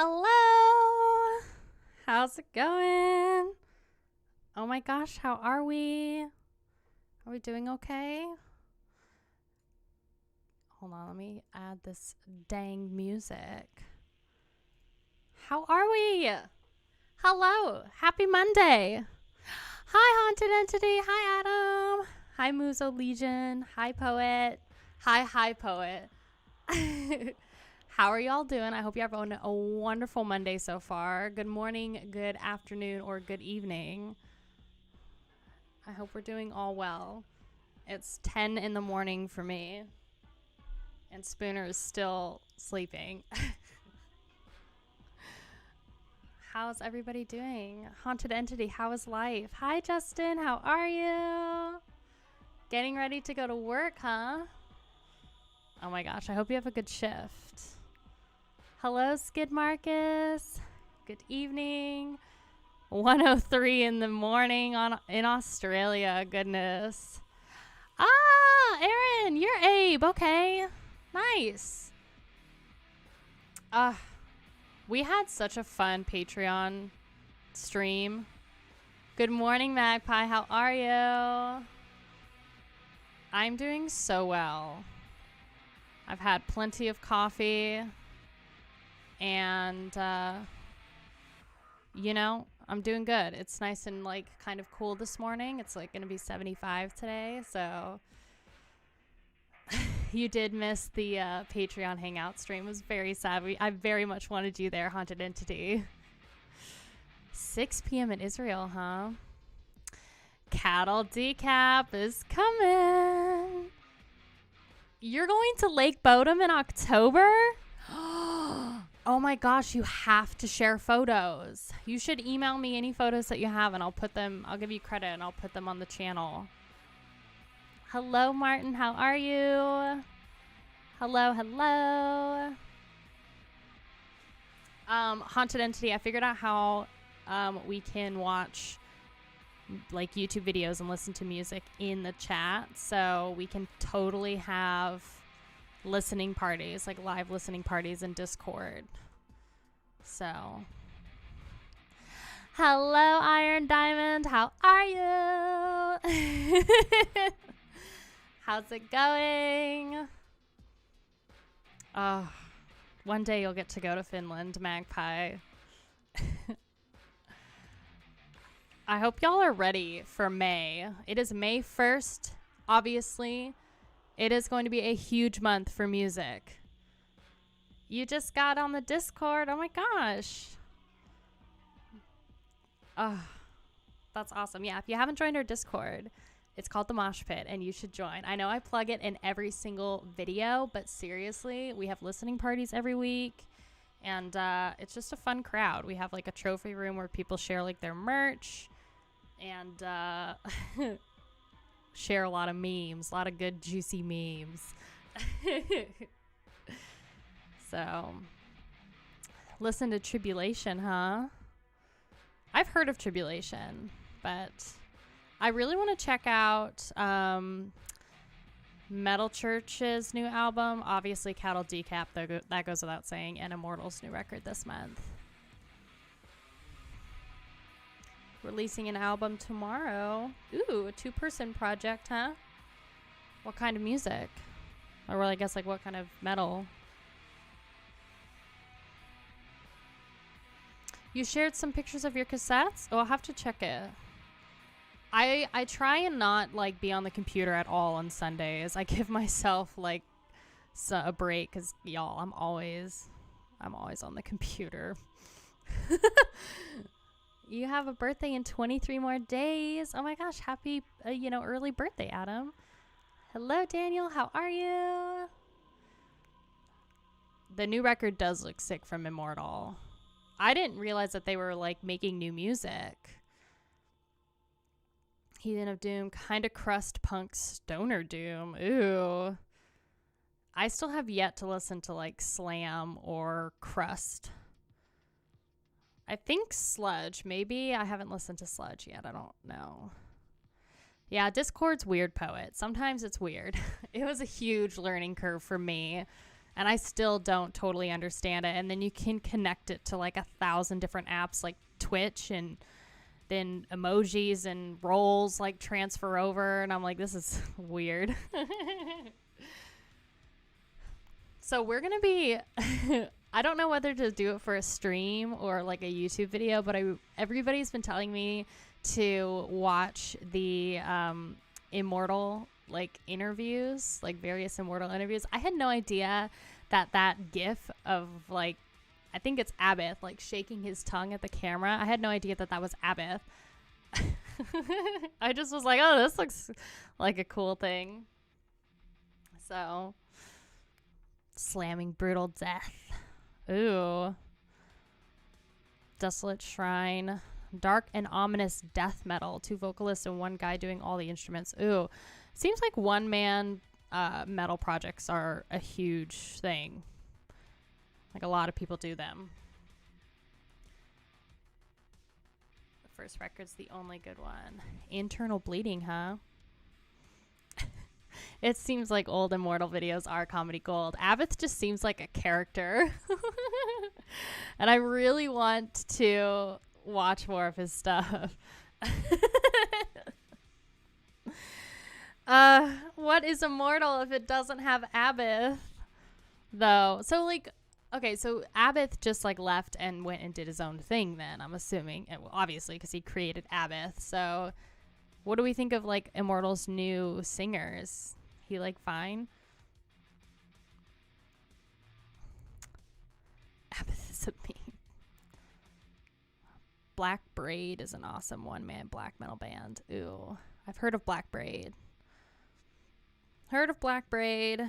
Hello. How's it going? Oh my gosh, how are we? Are we doing okay? Hold on, let me add this dang music. How are we? Hello. Happy Monday. Hi, Haunted Entity. Hi, Adam. Hi, Muso Legion. Hi, Poet. Hi, Poet. How are y'all doing? I hope you're having a wonderful Monday so far. Good morning, good afternoon, or good evening. I hope we're doing all well. It's 10 in the morning for me, and Spooner is still sleeping. How's everybody doing? Haunted Entity, how is life? Hi, Justin. How are you? Getting ready to go to work, huh? Oh my gosh, I hope you have a good shift. Hello, Skid Marcus. Good evening. 1:03 in the morning in Australia. Goodness. Ah, Aaron, you're Abe. Okay. Nice. We had such a fun Patreon stream. Good morning, Magpie. How are you? I'm doing so well. I've had plenty of coffee. And, I'm doing good. It's nice and, kind of cool this morning. It's, going to be 75 today. So, you did miss the Patreon Hangout stream. It was very sad. I very much wanted you there, Haunted Entity. 6 p.m. in Israel, huh? Cattle Decap is coming. You're going to Lake Bodom in October? Oh my gosh, you have to share photos. You should email me any photos that you have and I'll give you credit and I'll put them on the channel. Hello, Martin. How are you? Hello. Haunted Entity, I figured out how we can watch YouTube videos and listen to music in the chat. So we can totally have listening parties, live listening parties in Discord. So, hello, Iron Diamond. How are you? How's it going? One day you'll get to go to Finland, Magpie. I hope y'all are ready for May. It is May 1st, obviously. It is going to be a huge month for music. You just got on the Discord. Oh my gosh. That's awesome. Yeah, if you haven't joined our Discord, it's called the Mosh Pit and you should join. I know I plug it in every single video, but seriously, we have listening parties every week and it's just a fun crowd. We have a trophy room where people share their merch and share a lot of memes, a lot of good juicy memes. So, listen to Tribulation, huh? I've heard of Tribulation, but I really want to check out Metal Church's new album. Obviously, Cattle Decap, that goes without saying, and Immortal's new record this month. Releasing an album tomorrow. Ooh, a 2-person project, huh? What kind of music? Or well, I guess what kind of metal? You shared some pictures of your cassettes? Oh, I'll have to check it. I try and not be on the computer at all on Sundays. I give myself a break because y'all, I'm always on the computer. You have a birthday in 23 more days. Oh my gosh, happy early birthday, Adam. Hello, Daniel. How are you? The new record does look sick from Immortal. I didn't realize that they were making new music. Heathen of Doom, kind of crust punk stoner doom. Ooh. I still have yet to listen to Slam or Crust. I think Sludge. Maybe I haven't listened to Sludge yet. I don't know. Yeah, Discord's weird, Poet. Sometimes it's weird. It was a huge learning curve for me And I still don't totally understand it. And then you can connect it to like 1,000 different apps like Twitch, and then emojis and roles like transfer over. And I'm like, this is weird. So we're going to be, I don't know whether to do it for a stream or like a YouTube video, but everybody's been telling me to watch the Immortal like interviews, like various Immortal interviews. I had no idea that gif of like, I think it's Abbott like shaking his tongue at the camera. I had no idea that was Abbott. I just was like, oh, this looks like a cool thing. So, slamming brutal death. Ooh. Desolate Shrine. Dark and ominous death metal. 2 vocalists and 1 guy doing all the instruments. Ooh. Seems like one-man metal projects are a huge thing. Like a lot of people do them. The first record's the only good one. Internal Bleeding, huh? It seems like old Immortal videos are comedy gold. Abbott just seems like a character. And I really want to watch more of his stuff. What is Immortal if it doesn't have Abbott, though? So, like, okay, so Abbott just, like, left and went and did his own thing then, I'm assuming. And, well, obviously, because he created Abbott. So, what do we think of, like, Immortal's new singers? He, like, fine? Abbott is a meme. Black Braid is an awesome one-man black metal band. Ooh. I've heard of Black Braid. Heard of Black Braid.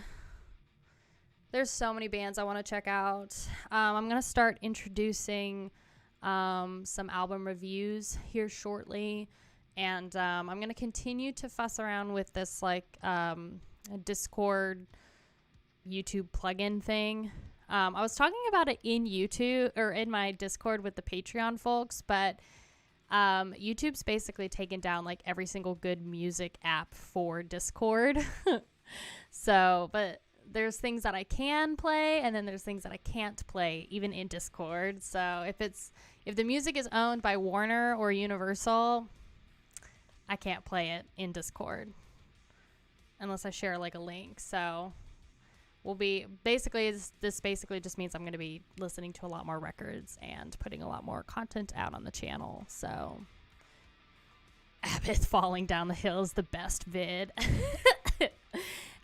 There's so many bands I want to check out. I'm going to start introducing some album reviews here shortly. And I'm going to continue to fuss around with this like Discord YouTube plugin thing. I was talking about it in YouTube or in my Discord with the Patreon folks, but YouTube's basically taken down like every single good music app for Discord. So, but there's things that I can play, and then there's things that I can't play even in Discord. So if the music is owned by Warner or Universal, I can't play it in Discord unless I share like a link. So we'll be basically, this basically just means I'm going to be listening to a lot more records and putting a lot more content out on the channel. So Abbott falling down the hill is the best vid.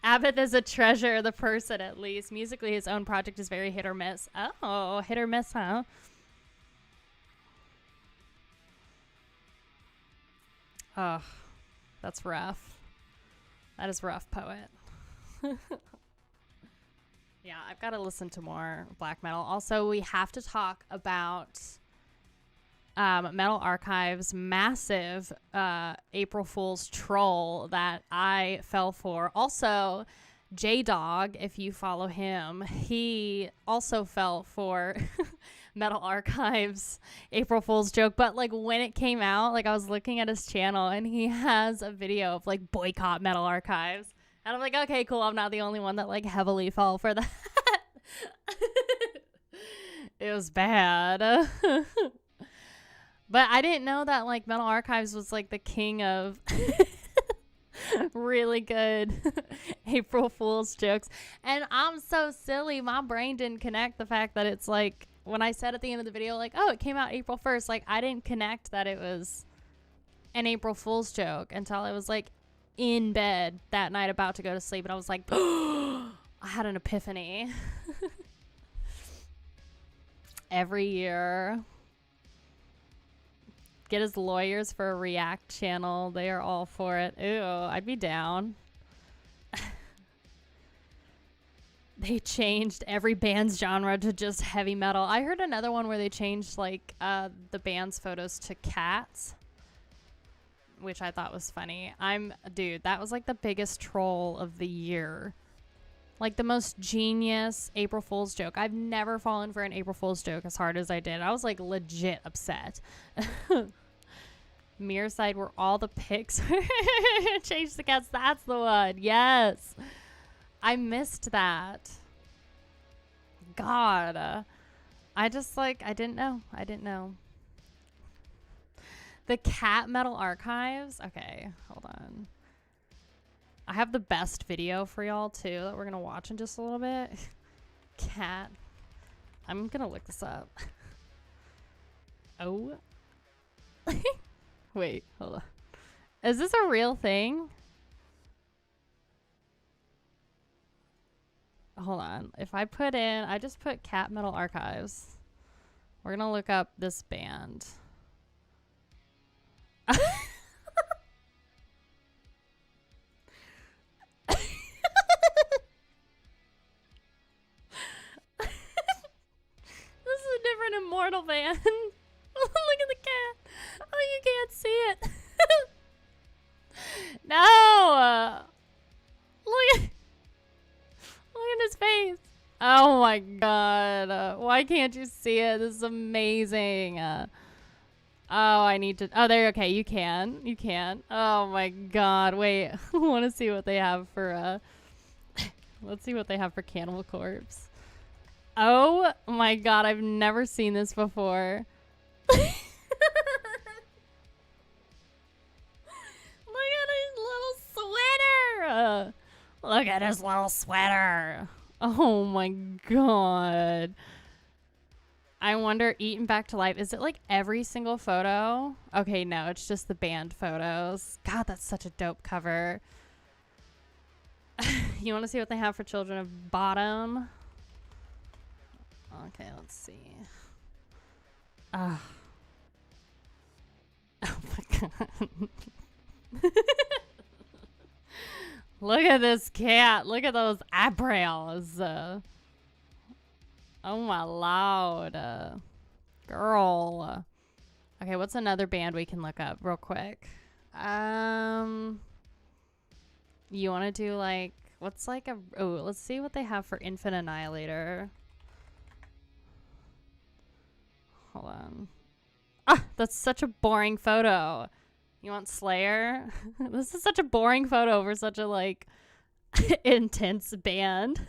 Abbott is a treasure, the person at least. Musically, his own project is very hit or miss. Oh, hit or miss, huh? Oh, that's rough. That is rough, poet. Yeah, I've got to listen to more black metal. Also, we have to talk about Metal Archive's massive April Fool's troll that I fell for. Also, J-Dog, if you follow him, he also fell for Metal Archive's April Fool's joke. But like when it came out, like I was looking at his channel and he has a video of like boycott Metal Archives. And I'm like, okay, cool. I'm not the only one that like heavily fell for that. It was bad. But I didn't know that like Metal Archives was like the king of really good April Fool's jokes. And I'm so silly. My brain didn't connect the fact that it's like when I said at the end of the video, like, oh, it came out April 1st. Like I didn't connect that it was an April Fool's joke until I was like in bed that night about to go to sleep. And I was like, I had an epiphany. Every year. Get his lawyers for a React channel. They are all for it. Ew, I'd be down. They changed every band's genre to just heavy metal. I heard another one where they changed like the band's photos to cats, which I thought was funny. Dude, that was like the biggest troll of the year. Like the most genius April Fool's joke. I've never fallen for an April Fool's joke as hard as I did. I was like legit upset. Mirror side where all the pics change the cats. That's the one. Yes. I missed that. god. I just like, I didn't know. I didn't know. The cat metal archives. Okay, hold on. I have the best video for y'all too that we're gonna watch in just a little bit. Cat. I'm gonna look this up. Oh. Wait, hold on. Is this a real thing? Hold on. If I put in, I just put cat metal archives. We're gonna look up this band. This is a different Immortal band. Look at the cat. Oh, you can't see it. No. Look at his face. Oh my god. Why can't you see it? This is amazing. Oh, I need to. Oh, there. Okay, you can. You can. Oh my god. Wait. I want to see what they have for. Let's see what they have for Cannibal Corpse. Oh my god. I've never seen this before. Look at his little sweater. Look at his little sweater. Oh my god. I wonder, Eaten Back to Life. Is it like every single photo? Okay, no, it's just the band photos. God, that's such a dope cover. You want to see what they have for Children of Bottom? Okay, let's see. Oh my god. Look at this cat. Look at those eyebrows. Oh my lord. Girl. Okay, what's another band we can look up real quick? You want to do like, what's like a, oh, let's see what they have for Infant Annihilator. Hold on. Ah, that's such a boring photo. You want Slayer? This is such a boring photo for such a like intense band.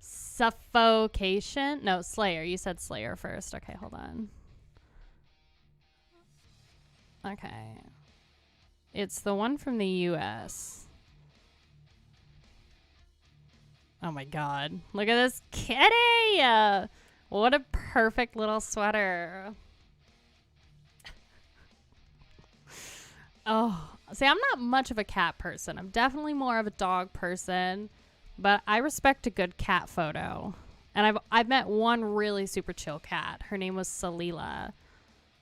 Suffocation? No, Slayer. You said Slayer first. Okay, hold on. Okay. It's the one from the US. Oh my god. Look at this kitty! What a perfect little sweater. Oh, see, I'm not much of a cat person. I'm definitely more of a dog person, but I respect a good cat photo. And I've met one really super chill cat. Her name was Salila,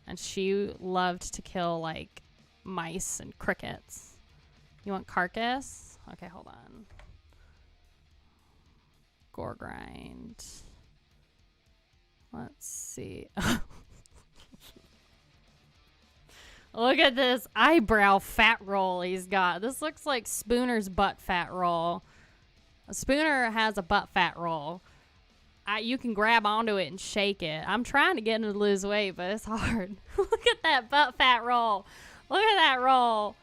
and she loved to kill like mice and crickets. You want Carcass? Okay, hold on. Gore grind. Let's see. Look at this eyebrow fat roll he's got. This looks like Spooner's butt fat roll. Spooner has a butt fat roll. You can grab onto it and shake it. I'm trying to get him to lose weight, but it's hard. Look at that butt fat roll. Look at that roll.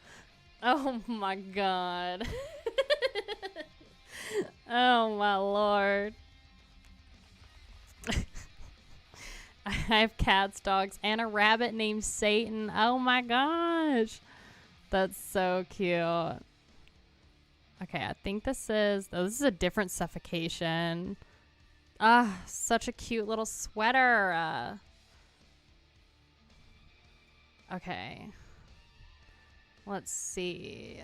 Oh my god. Oh my lord. I have cats, dogs, and a rabbit named Satan. Oh my gosh. That's so cute. Okay, I think this is... Oh, this is a different suffocation. Ah, such a cute little sweater. Okay. Let's see.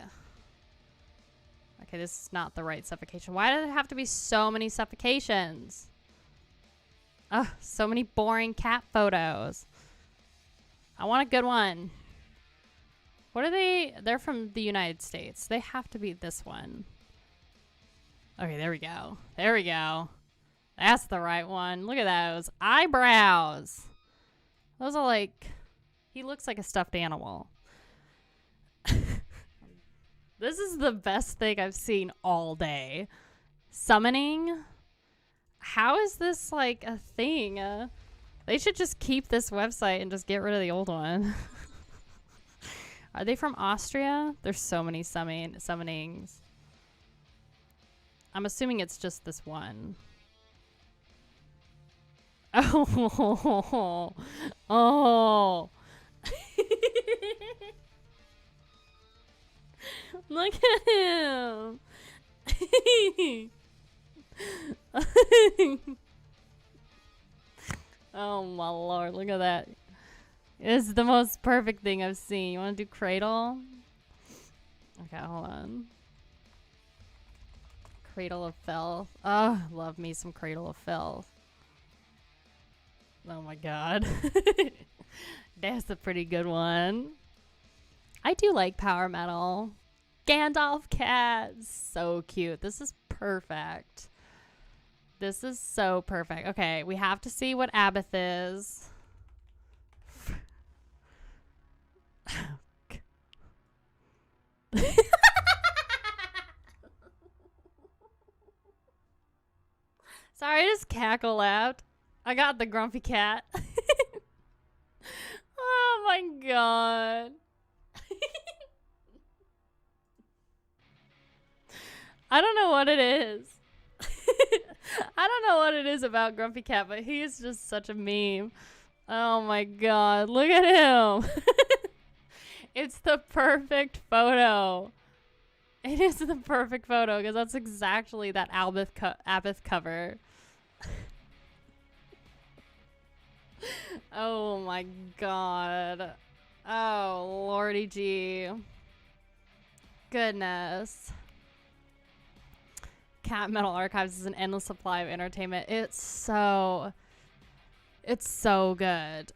Okay, this is not the right suffocation. Why did it have to be so many suffocations? Ugh, so many boring cat photos. I want a good one. What are they? They're from the United States. They have to be this one. Okay, there we go. There we go. That's the right one. Look at those eyebrows. Those are like... He looks like a stuffed animal. This is the best thing I've seen all day. Summoning... How is this like a thing? They should just keep this website and just get rid of the old one. Are they from Austria? There's so many summonings. I'm assuming it's just this one. Oh. Oh. Look at him. Oh my lord, look at that. It's the most perfect thing I've seen. You want to do cradle? Okay, hold on. Cradle of Filth. Oh, love me some Cradle of Filth. Oh my god. That's a pretty good one. I do like power metal. Gandalf cat. So cute. This is perfect. This is so perfect. Okay, we have to see what Abath is. Sorry, I just cackle laughed. I got the grumpy cat. Oh my god. I don't know what it is. I don't know what it is about Grumpy Cat, but he is just such a meme. Oh my god, look at him. It's the perfect photo. It is the perfect photo because that's exactly that Abath cover. Oh my god. Oh, lordy gee. Goodness. Cat Metal Archives is an endless supply of entertainment. It's so good.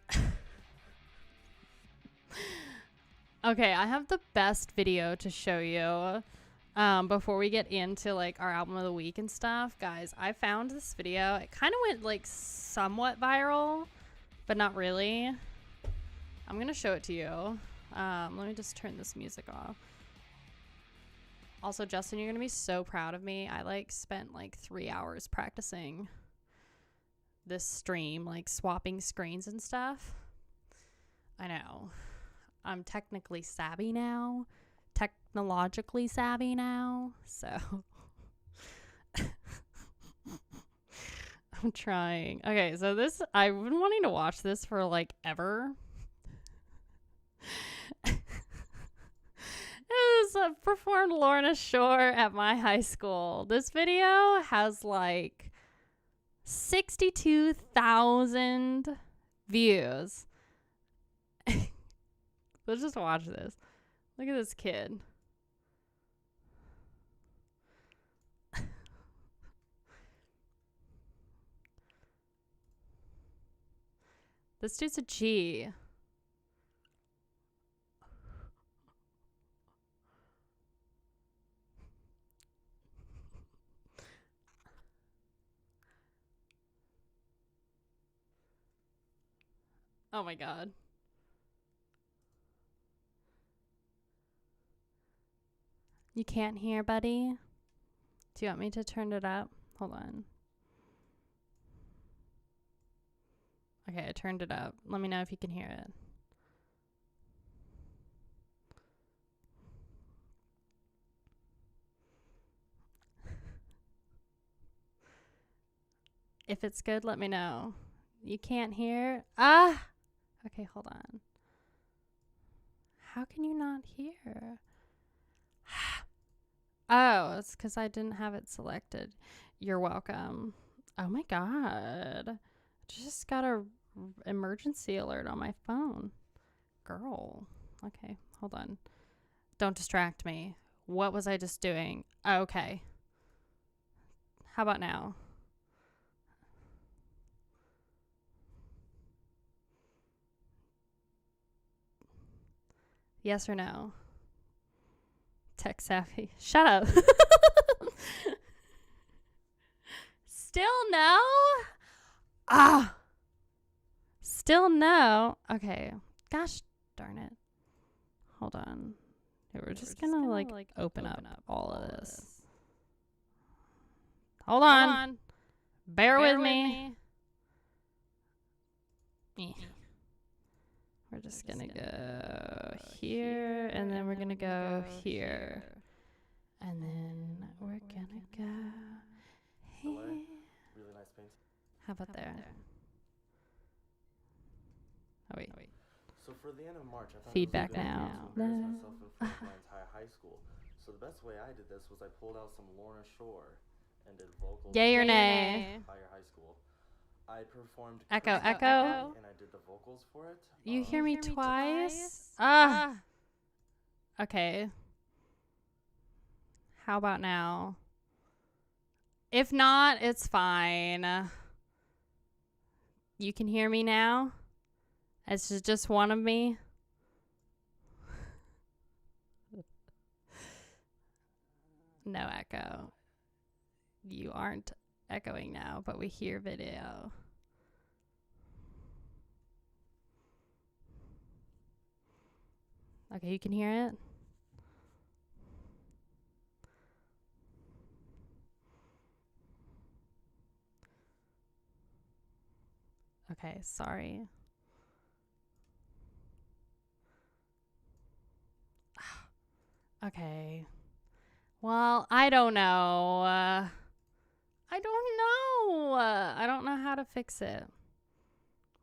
Okay, I have the best video to show you before we get into like our album of the week and stuff. Guys, I found this video. It kind of went like somewhat viral, but not really. I'm gonna show it to you. Let me just turn this music off. Also, Justin, you're gonna be so proud of me. I like spent like 3 hours practicing this stream, like swapping screens and stuff. I know. I'm technically savvy now. Technologically savvy now. So I'm trying. Okay, so this, I've been wanting to watch this for like ever. It was performed Lorna Shore at my high school. This video has like 62,000 views. Let's just watch this. Look at this kid. This dude's a G. Oh my god. You can't hear, buddy? Do you want me to turn it up? Hold on. Okay, I turned it up. Let me know if you can hear it. If it's good, let me know. You can't hear? Ah! Okay, hold on. How can you not hear? Oh, it's because I didn't have it selected. You're welcome. Oh my god. Just got a emergency alert on my phone. Girl. Okay, hold on. Don't distract me. What was I just doing? Oh, okay. How about now? Yes or no? Tech savvy. Shut up. Still no? Ah. Still no. Okay. Gosh darn it. Hold on. We're just gonna like open up all of this. Hold on. Bear with me. We're just gonna go here, and then we're gonna go here. And then we're gonna go here. Really nice paint. How about there? wait. So for the end of March, I thought Feedback it was a good now. idea to embarrass myself in front of my entire high school. So the best way I did this was I pulled out some Lorna Shore and did vocals. Yay or nay? Higher high school. I performed Echo. and I did the vocals for it. You hear me twice? Okay. How about now? If not, it's fine. You can hear me now? It's just one of me. No echo. You aren't echoing now, but we hear video. Okay, you can hear it? Okay, sorry. Okay. Well, I don't know. I don't know how to fix it.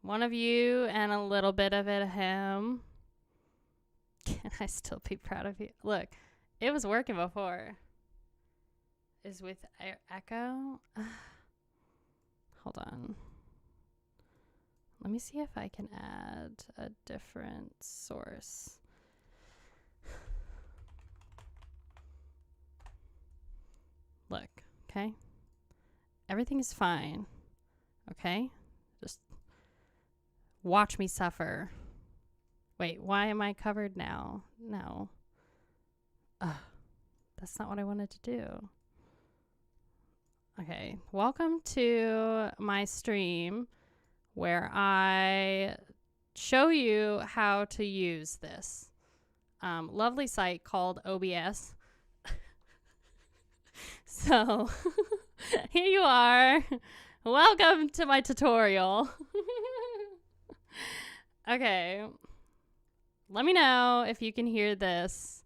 One of you and a little bit of it him. Can I still be proud of you? Look, it was working before. Is with echo? Hold on. Let me see if I can add a different source. Look, okay? Everything is fine, okay? Just watch me suffer. Wait, why am I covered now? No. That's not what I wanted to do. Okay, welcome to my stream where I show you how to use this lovely site called OBS. So here you are. Welcome to my tutorial. Okay. Let me know if you can hear this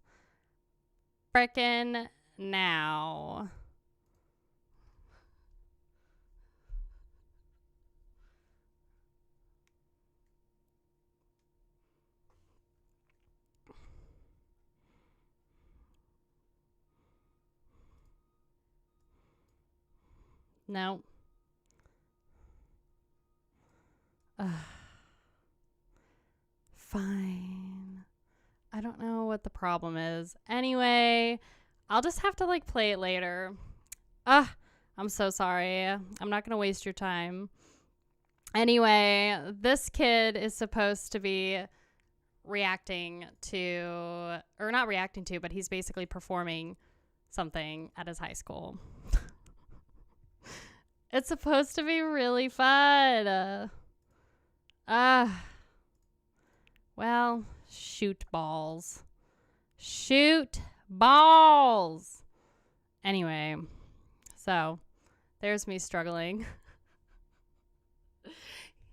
frickin' now. No. Fine. I don't know what the problem is. Anyway, I'll just have to like play it later. I'm so sorry. I'm not going to waste your time. Anyway, this kid is supposed to be reacting to, or not reacting to, but he's basically performing something at his high school. It's supposed to be really fun. Well, shoot balls. Shoot balls. Anyway, so there's me struggling.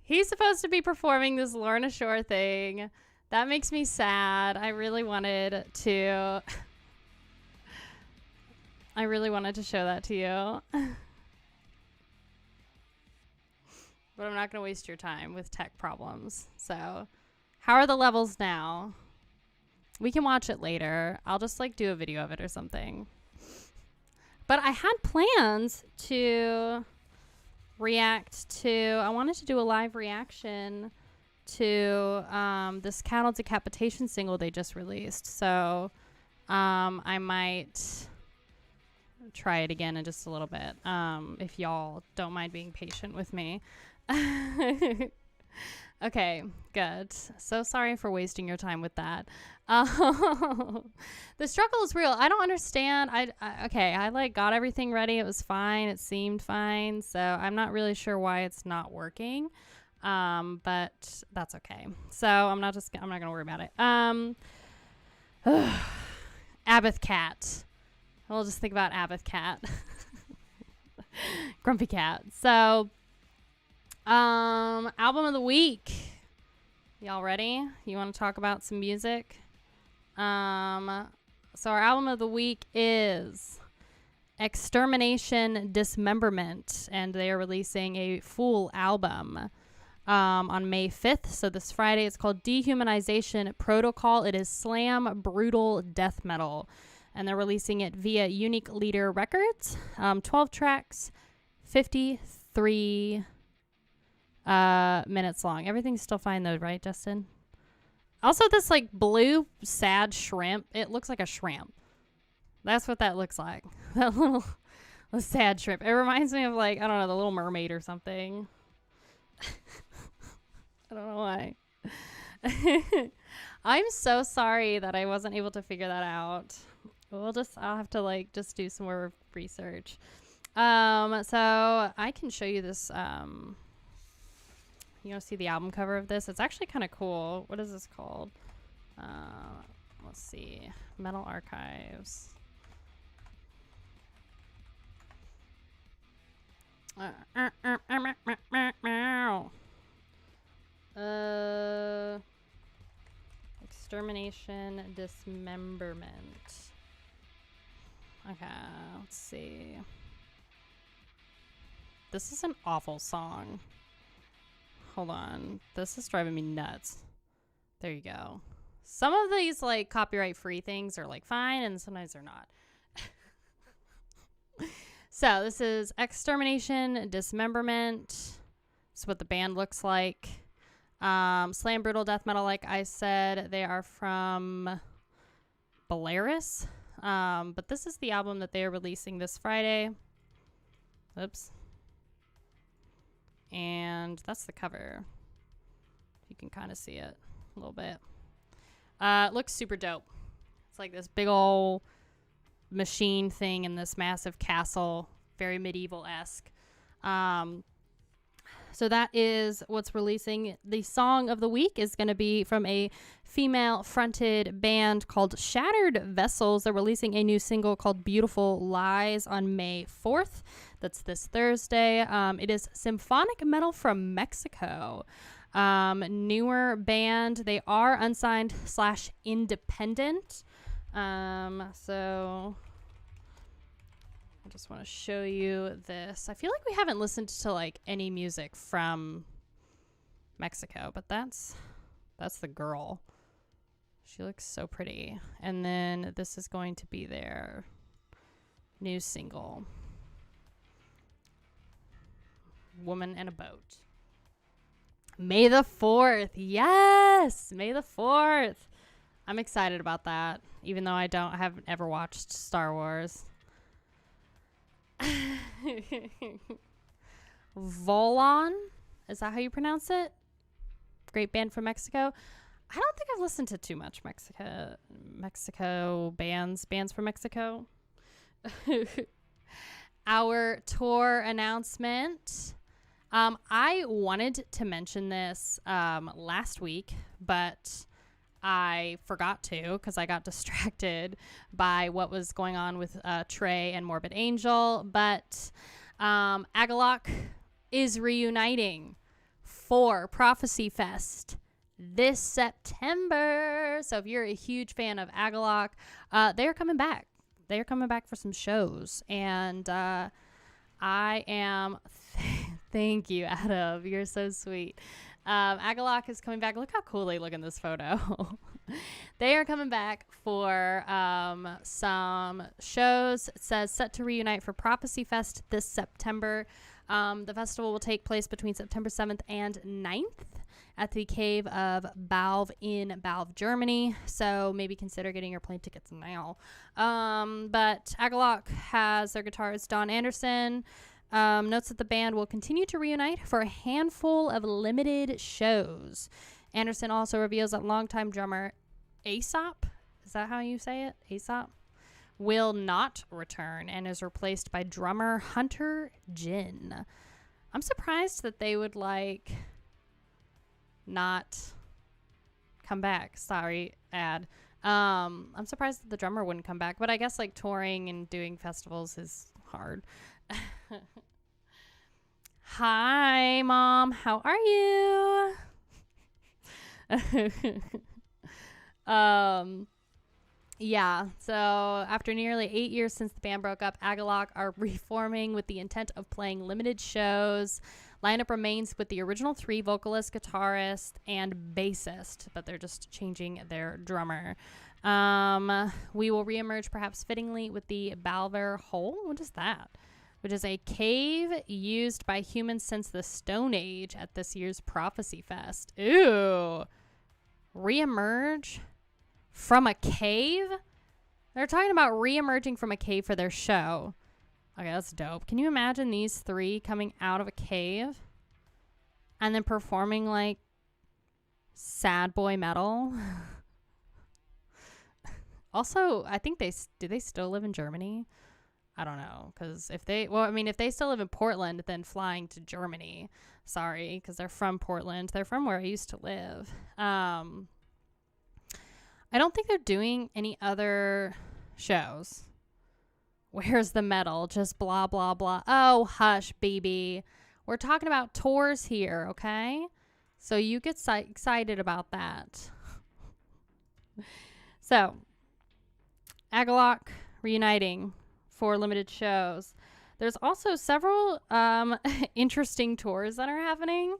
He's supposed to be performing this Lorna Shore thing. That makes me sad. I really wanted to show that to you. But I'm not going to waste your time with tech problems. So, how are the levels now? We can watch it later. I'll just like do a video of it or something. But I had plans to react to, I wanted to do a live reaction to this Cattle Decapitation single they just released. So, I might try it again in just a little bit. If y'all don't mind being patient with me. Okay, good. So sorry for wasting your time with that. The struggle is real. I don't understand. I like got everything ready. It was fine. It seemed fine. So I'm not really sure why it's not working. But that's okay. So I'm not gonna worry about it. Abath Cat. We'll just think about Abath Cat. Grumpy Cat. So album of the week. Y'all ready? You want to talk about some music? So our album of the week is Extermination Dismemberment, and they are releasing a full album. on May 5th. So this Friday, it's called Dehumanization Protocol. It is slam brutal death metal, and they're releasing it via Unique Leader Records. 12 tracks, 53 minutes long. Everything's still fine though, right, Justin? Also, this like blue sad shrimp. It looks like a shrimp. That's what that looks like. That little sad shrimp. It reminds me of like, I don't know, the Little Mermaid or something. I don't know why. I'm so sorry that I wasn't able to figure that out. I'll have to like just do some more research. So I can show you this. You want to see the album cover of this? It's actually kind of cool. What is this called? Let's see. Metal Archives. Extermination, dismemberment. Okay, let's see. This is an awful song. Hold on. This is driving me nuts. There you go. Some of these like copyright free things are like fine, and sometimes they're not. So this is Extermination, Dismemberment. This is what the band looks like. Slam brutal death metal, like I said. They are from Belarus. But this is the album that they are releasing this Friday. Oops. And that's the cover. You can kind of see it a little bit. It looks super dope. It's like this big old machine thing in this massive castle, very medieval-esque. So that is what's releasing. The song of the week is going to be from a female-fronted band called Shattered Vessels. They're releasing a new single called Beautiful Lies on May 4th. That's this Thursday. It is symphonic metal from Mexico. Newer band. They are unsigned/independent. So I just want to show you this. I feel like we haven't listened to like any music from Mexico, but that's the girl. She looks so pretty. And then this is going to be their new single, Woman and a Boat. May the 4th. Yes, May the 4th. I'm excited about that, even though I haven't ever watched Star Wars. Volon, is that how you pronounce it? Great band from Mexico. I don't think I've listened to too much Mexico bands from Mexico. Our tour announcement. I wanted to mention this last week, but I forgot to because I got distracted by what was going on with Trey and Morbid Angel. But Agalloch is reuniting for Prophecy Fest this September. So if you're a huge fan of Agalloch, they're coming back. They're coming back for some shows. And I am... Thank you, Adam. You're so sweet. Agalloch is coming back. Look how cool they look in this photo. They are coming back for some shows. It says set to reunite for Prophecy Fest this September. The festival will take place between September 7th and 9th at the Cave of Balve in Balve, Germany. So maybe consider getting your plane tickets now. But Agalloch has their guitarist Don Anderson. Notes that the band will continue to reunite for a handful of limited shows. Anderson also reveals that longtime drummer Aesop, is that how you say it? Aesop? Will not return and is replaced by drummer Hunter Jin. I'm surprised that they would like not come back. Sorry, ad. I'm surprised that the drummer wouldn't come back, but I guess like touring and doing festivals is hard. Hi, Mom. How are you? Yeah, so after nearly 8 years since the band broke up, Agalloch are reforming with the intent of playing limited shows Lineup remains with the original 3 vocalist, guitarist, and bassist, but they're just changing their drummer. We will reemerge perhaps fittingly with the Balver Hole. What is that? Which is a cave used by humans since the Stone Age at this year's Prophecy Fest. Ooh. Reemerge from a cave? They're talking about reemerging from a cave for their show. Okay, that's dope. Can you imagine these 3 coming out of a cave and then performing like sad boy metal? Also, I think do they still live in Germany? I don't know, because if they still live in Portland, then flying to Germany. Sorry, because they're from Portland. They're from where I used to live. I don't think they're doing any other shows. Where's the metal? Just blah, blah, blah. Oh, hush, baby. We're talking about tours here, okay? So you get excited about that. So, Agalloch reuniting for limited shows. There's also several interesting tours that are happening.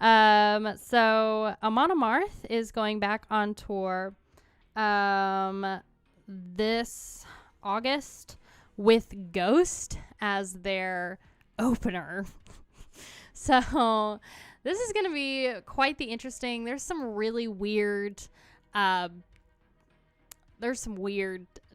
So Amon Amarth is going back on tour this August with Ghost as their opener. So this is going to be quite the interesting. There's some really weird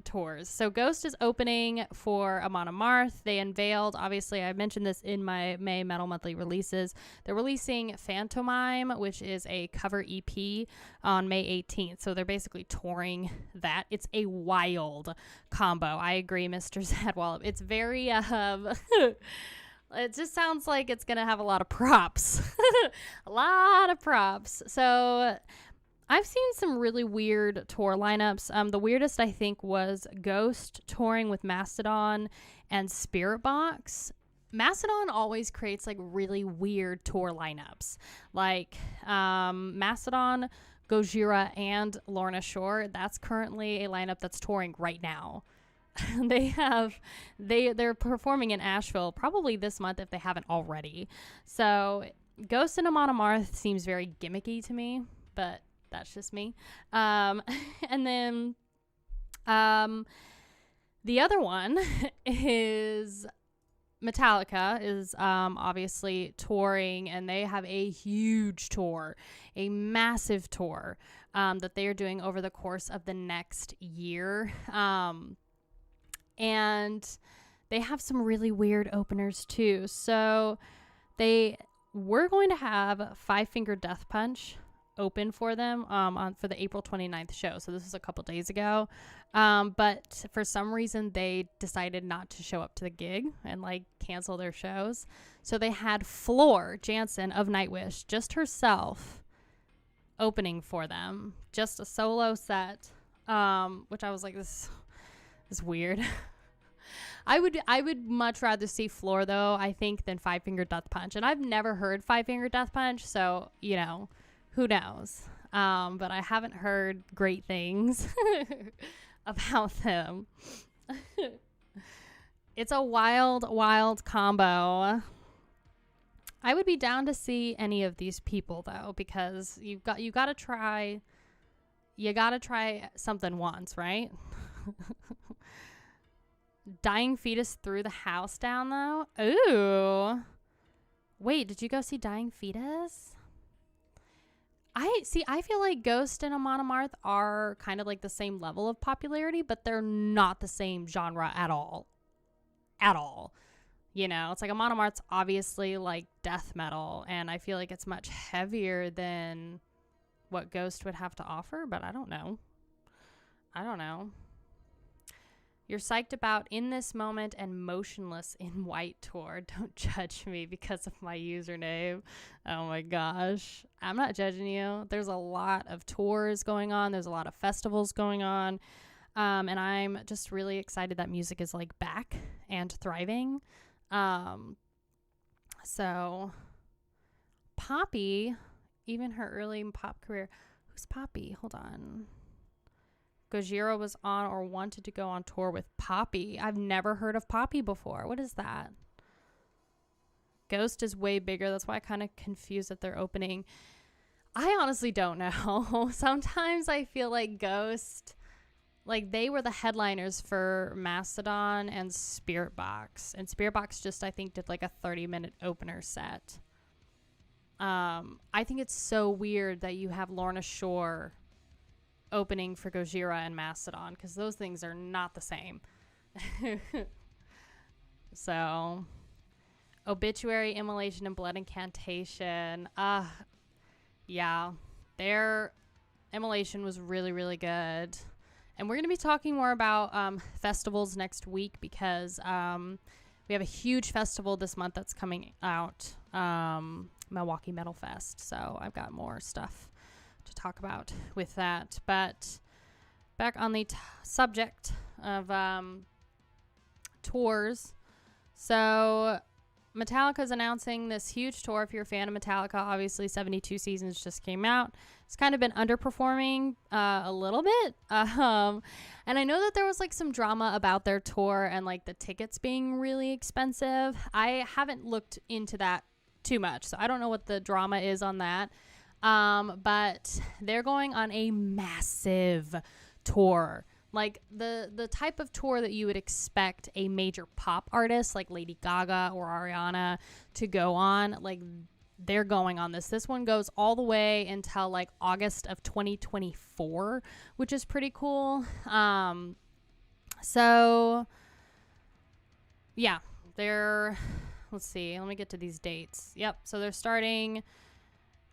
tours. So Ghost is opening for Amon Amarth. They unveiled, obviously, I mentioned this in my May Metal Monthly releases. They're releasing Phantomime, which is a cover EP, on May 18th. So they're basically touring that. It's a wild combo. I agree, Mr. Zadwallop. It's very, it just sounds like it's going to have a lot of props. A lot of props. So I've seen some really weird tour lineups. The weirdest, I think, was Ghost touring with Mastodon and Spirit Box. Mastodon always creates like really weird tour lineups. Like Mastodon, Gojira, and Lorna Shore. That's currently a lineup that's touring right now. They're performing in Asheville probably this month if they haven't already. So Ghost and Amon Amarth seems very gimmicky to me, but that's just me. And then the other one is Metallica is obviously touring, and they have a huge tour, a massive tour that they are doing over the course of the next year. And they have some really weird openers too. So they were going to have Five Finger Death Punch open for them for the April 29th show. So this was a couple days ago. But for some reason they decided not to show up to the gig and like cancel their shows. So they had Floor Jansen of Nightwish, just herself, opening for them. Just a solo set. Which I was like, this is weird. I would much rather see Floor though, I think, than Five Finger Death Punch. And I've never heard Five Finger Death Punch, so you know, who knows? But I haven't heard great things about them. It's a wild, wild combo. I would be down to see any of these people though, because you got to try something once, right? Dying Fetus threw the house down though. Ooh. Wait, did you go see Dying Fetus? I feel like Ghost and Amon Amarth are kind of like the same level of popularity, but they're not the same genre at all. At all. You know, it's like Amon Amarth's obviously like death metal, and I feel like it's much heavier than what Ghost would have to offer, but I don't know. You're psyched about In This Moment and Motionless in White tour. Don't judge me because of my username. Oh my gosh. I'm not judging you. There's a lot of tours going on. There's a lot of festivals going on. And I'm just really excited that music is like back and thriving. So Poppy, even her early pop career. Who's Poppy? Hold on. Gojira was on or wanted to go on tour with Poppy. I've never heard of Poppy before. What is that? Ghost is way bigger. That's why I kind of confused that they're opening. I honestly don't know. Sometimes I feel like Ghost, like they were the headliners for Mastodon and Spirit Box. And Spirit Box just, I think, did like a 30-minute opener set. I think it's so weird that you have Lorna Shore opening for Gojira and Mastodon, because those things are not the same. So, Obituary, Immolation, and Blood Incantation. Yeah, their Immolation was really, really good. And we're going to be talking more about festivals next week, because we have a huge festival this month that's coming out, Milwaukee Metal Fest. So I've got more stuff to talk about with that. But back on the subject of tours. So Metallica's announcing this huge tour. If you're a fan of Metallica, obviously 72 Seasons just came out. It's kind of been underperforming a little bit. And I know that there was like some drama about their tour and like the tickets being really expensive. I haven't looked into that too much, so I don't know what the drama is on that. But they're going on a massive tour. Like the type of tour that you would expect a major pop artist like Lady Gaga or Ariana to go on. Like, they're going on this. This one goes all the way until like August of 2024, which is pretty cool. So yeah, let's see. Let me get to these dates. Yep. So they're starting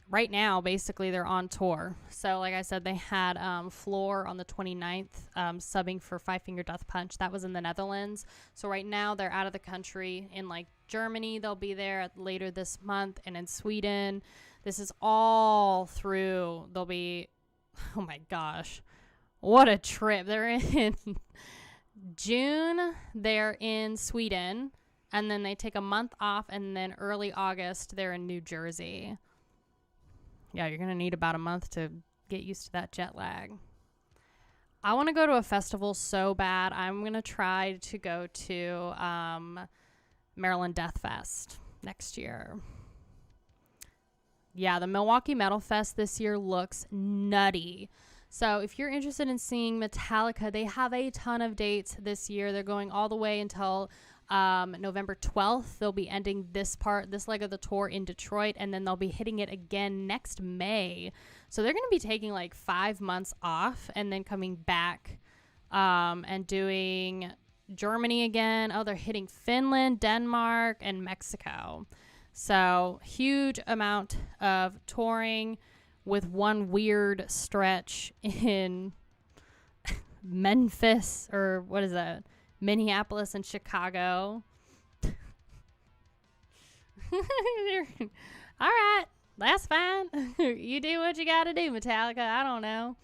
right now. Basically, they're on tour. So like I said, they had Floor on the 29th, subbing for Five Finger Death Punch. That was in the Netherlands. So right now they're out of the country. In like Germany, they'll be there later this month, and in Sweden. This is all through. They'll be, oh my gosh, what a trip. They're in June. They're in Sweden, and then they take a month off, and then early August they're in New Jersey. Yeah, you're going to need about a month to get used to that jet lag. I want to go to a festival so bad. I'm going to try to go to Maryland Death Fest next year. Yeah, the Milwaukee Metal Fest this year looks nutty. So if you're interested in seeing Metallica, they have a ton of dates this year. They're going all the way until November 12th. They'll be ending this leg of the tour in Detroit, and then they'll be hitting it again next May. So they're going to be taking like 5 months off and then coming back and doing Germany again. Oh, they're hitting Finland, Denmark, and Mexico. So huge amount of touring with one weird stretch in Memphis, or what is that? Minneapolis and Chicago. All right, that's fine. You do what you gotta do, Metallica. I don't know.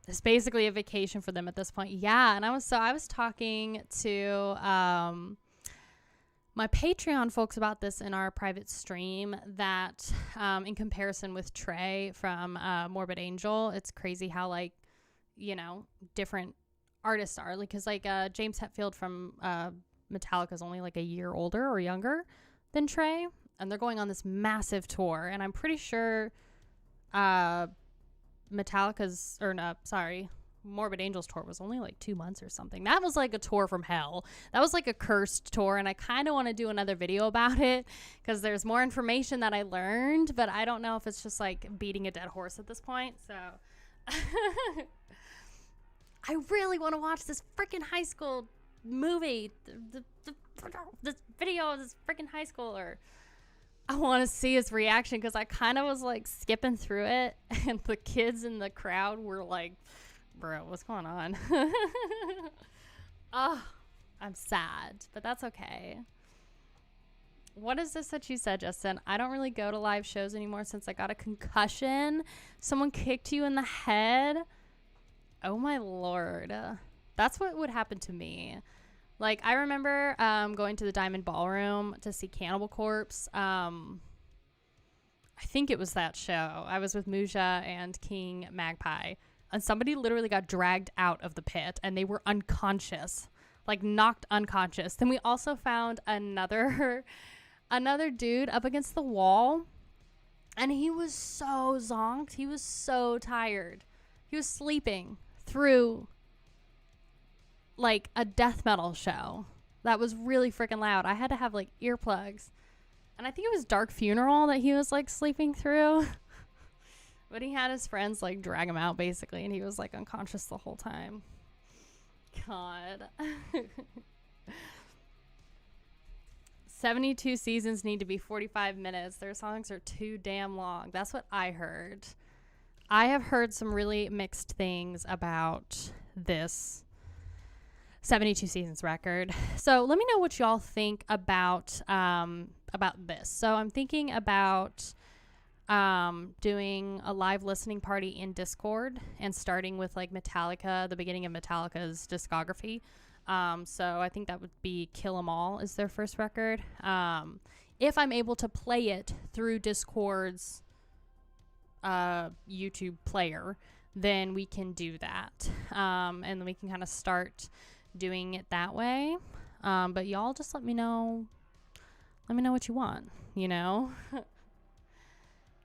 It's basically a vacation for them at this point. Yeah, and I was talking to my Patreon folks about this in our private stream, that in comparison with Trey from Morbid Angel, it's crazy how, like, you know, different artists are. Like, because like James Hetfield from Metallica is only like a year older or younger than Trey, and they're going on this massive tour, and I'm pretty sure Morbid Angel's tour was only like 2 months or something. That was like a tour from hell. That was like a cursed tour, and I kind of want to do another video about it because there's more information that I learned, but I don't know if it's just like beating a dead horse at this point. So I really want to watch this freaking high school movie, this video of this freaking high schooler. I want to see his reaction, because I kind of was like skipping through it, and the kids in the crowd were like, bro, what's going on? Oh, I'm sad, but that's okay. What is this that you said, Justin? I don't really go to live shows anymore since I got a concussion. Someone kicked you in the head. Oh my Lord. That's what would happen to me. Like, I remember going to the Diamond Ballroom to see Cannibal Corpse. I think it was that show. I was with Muja and King Magpie, and somebody literally got dragged out of the pit, and they were unconscious. like knocked unconscious. Then we also found another dude up against the wall, and he was so zonked. He was so tired. He was sleeping through like a death metal show that was really freaking loud. I had to have like earplugs. And I think it was Dark Funeral that he was like sleeping through. But he had his friends like drag him out basically, and he was like unconscious the whole time. God. 72 seasons need to be 45 minutes. Their songs are too damn long. That's what I heard. I have heard some really mixed things about this 72 seasons record. So let me know what y'all think about this. So I'm thinking about doing a live listening party in Discord and starting with like Metallica, the beginning of Metallica's discography. So I think that would be Kill 'Em All is their first record. If I'm able to play it through Discord's YouTube player, then we can do that. And then we can kind of start doing it that way. But y'all just let me know what you want, you know?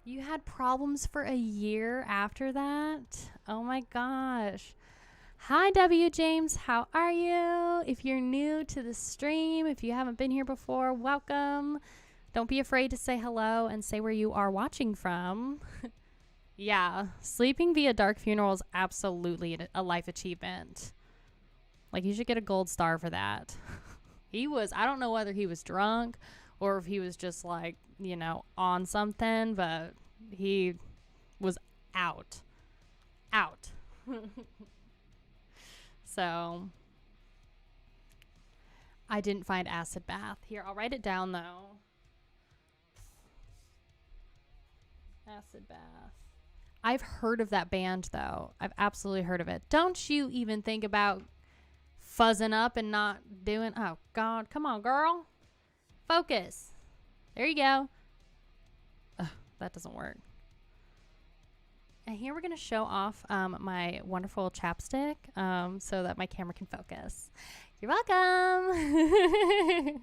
You had problems for a year after that? Oh my gosh. Hi, W. James. How are you? If you're new to the stream, if you haven't been here before, welcome. Don't be afraid to say hello and say where you are watching from. Yeah, sleeping via Dark Funeral is absolutely a life achievement. Like, you should get a gold star for that. I don't know whether he was drunk or if he was just like, you know, on something, but he was out. So I didn't find Acid Bath. Here, I'll write it down though. Acid Bath. I've heard of that band though. I've absolutely heard of it. Don't you even think about fuzzing up and not doing, oh God, come on girl. Focus. There you go. Ugh, that doesn't work. And here we're going to show off my wonderful chapstick so that my camera can focus. You're welcome.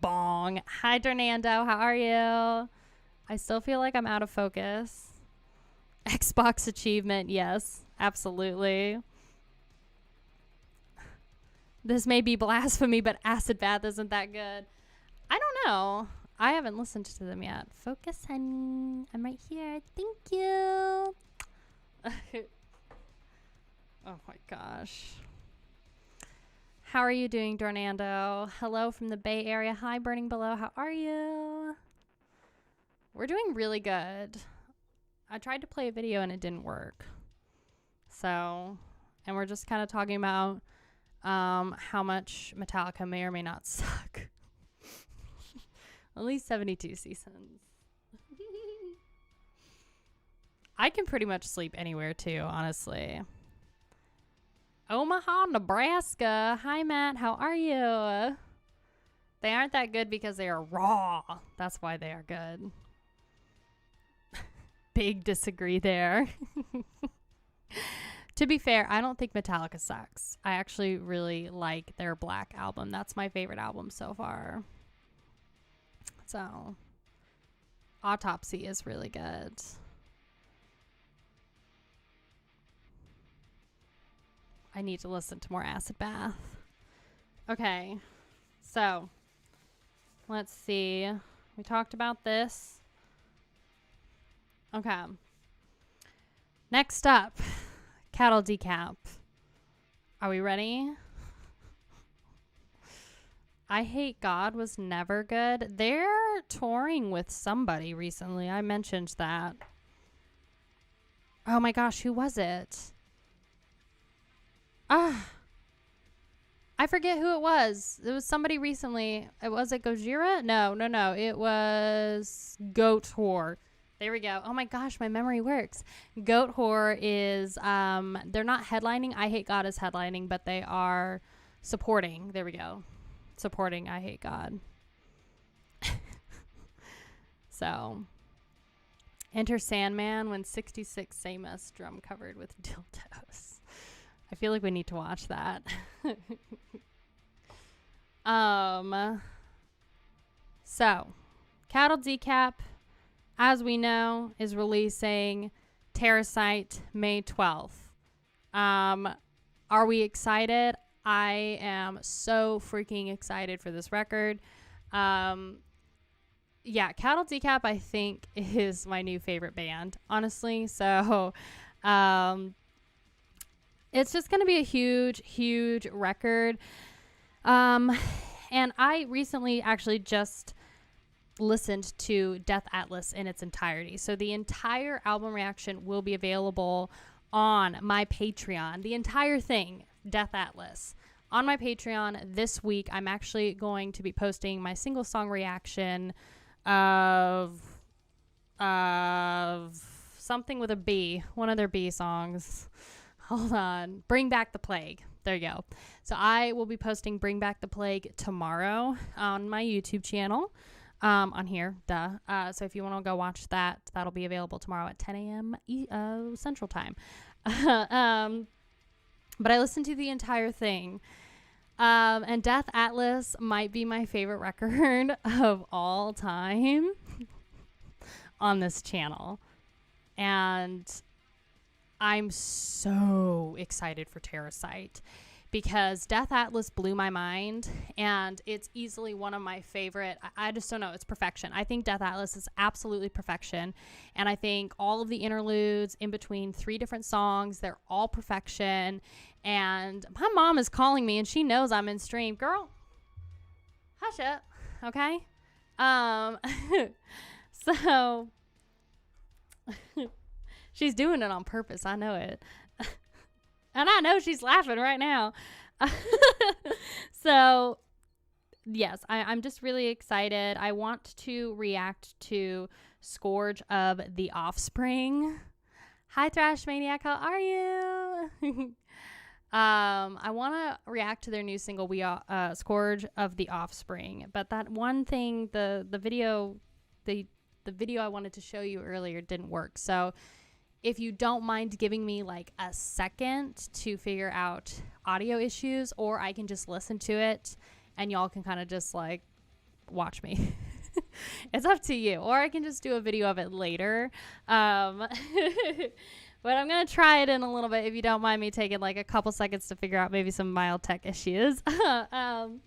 Bong. Hi, Dornando. How are you? I still feel like I'm out of focus. Xbox achievement. Yes, absolutely. This may be blasphemy, but Acid Bath isn't that good. I don't know. I haven't listened to them yet. Focus, honey. I'm right here. Thank you. Oh my gosh. How are you doing, Dornando? Hello from the Bay Area. Hi, Burning Below. How are you? We're doing really good. I tried to play a video and it didn't work. So, and we're just kind of talking about how much Metallica may or may not suck. At least 72 seasons. I can pretty much sleep anywhere too, honestly. Omaha, Nebraska. Hi, Matt. How are you? They aren't that good because they are raw. That's why they are good. Big disagree there. To be fair, I don't think Metallica sucks. I actually really like their Black album. That's my favorite album so far. So, Autopsy is really good. I need to listen to more Acid Bath. Okay, so, let's see. We talked about this. Okay. Next up, Cattle Decap. Are we ready? I Hate God was never good. They're touring with somebody recently. I mentioned that. Oh my gosh, who was it? I forget who it was. It was somebody recently. Was it Gojira? No. It was Goat Whore. There we go. Oh my gosh, my memory works. Goat Whore is, they're not headlining. I Hate God is headlining, but they are supporting. There we go. Supporting I Hate God. So, enter Sandman when 66 Samus drum covered with dildos. I feel like we need to watch that. So Cattle Decap, as we know, is releasing Terrasite May 12th. Are we excited? I am so freaking excited for this record. Cattle Decap, I think, is my new favorite band, honestly. So, it's just going to be a huge, huge record. And I recently actually just listened to Death Atlas in its entirety. So the entire album reaction will be available on my Patreon. The entire thing, Death Atlas, on my Patreon this week. I'm actually going to be posting my single song reaction of something with a B, one of their B songs. Hold on. Bring Back the Plague. There you go. So I will be posting Bring Back the Plague tomorrow on my YouTube channel. On here, so if you want to go watch that, that'll be available tomorrow at 10 a.m. Central Time. But I listened to the entire thing. And Death Atlas might be my favorite record of all time on this channel. And I'm so excited for Terrasite because Death Atlas blew my mind, and it's easily one of my favorite. I just don't know. It's perfection. I think Death Atlas is absolutely perfection. And I think all of the interludes in between 3 different songs, they're all perfection. And my mom is calling me, and she knows I'm in stream. Girl, hush up, okay? So she's doing it on purpose. I know it. And I know she's laughing right now. So, yes, I'm just really excited. I want to react to Scourge of the Offspring. Hi, Thrash Maniac. How are you? I want to react to their new single, Scourge of the Offspring. But that one thing, the video I wanted to show you earlier didn't work. So if you don't mind giving me like a second to figure out audio issues, or I can just listen to it and y'all can kind of just like watch me. It's up to you. Or I can just do a video of it later. But I'm going to try it in a little bit if you don't mind me taking like a couple seconds to figure out maybe some mild tech issues. So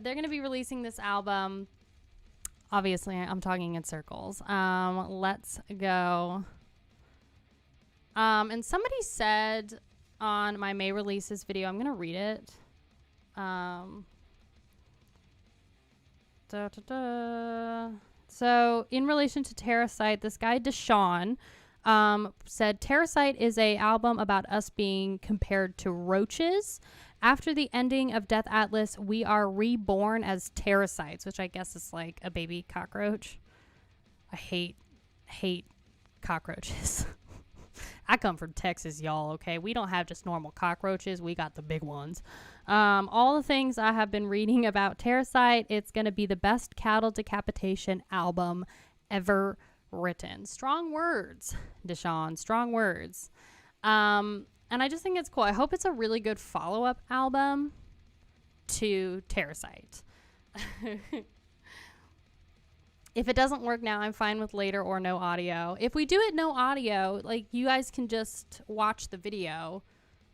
they're going to be releasing this album. Obviously, I'm talking in circles. Let's go. And somebody said on my May releases video, I'm going to read it. So in relation to Terrasite, this guy Deshaun said Terrasite is a album about us being compared to roaches. After the ending of Death Atlas, we are reborn as Terrasites, which I guess is like a baby cockroach. I hate cockroaches. I come from Texas, y'all, okay? We don't have just normal cockroaches. We got the big ones. All the things I have been reading about Terrasite, it's going to be the best cattle decapitation album ever written. Strong words, Deshaun. Strong words. And I just think it's cool. I hope it's a really good follow-up album to Terrasite. If it doesn't work now, I'm fine with later or no audio. If we do it no audio, like you guys can just watch the video,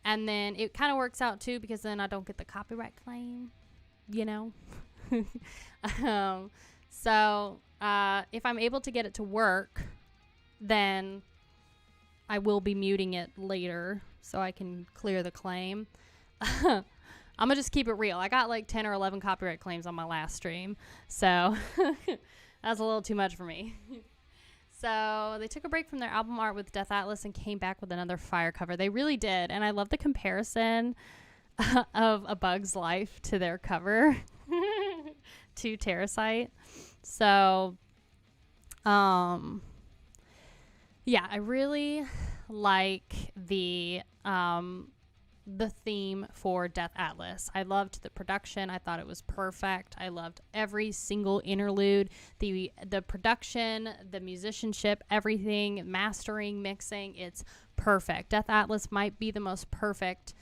and then it kind of works out too because then I don't get the copyright claim, you know. So if I'm able to get it to work, then I will be muting it later so I can clear the claim. I'm gonna just keep it real. I got like 10 or 11 copyright claims on my last stream, so that's a little too much for me. So they took a break from their album art with Death Atlas and came back with another fire cover. They really did, and I love the comparison of A Bug's Life to their cover to Terrasite. So yeah, I really like the theme for Death Atlas. I loved the production. I thought it was perfect. I loved every single interlude, the production, the musicianship, everything, mastering, mixing. It's perfect. Death Atlas might be the most perfect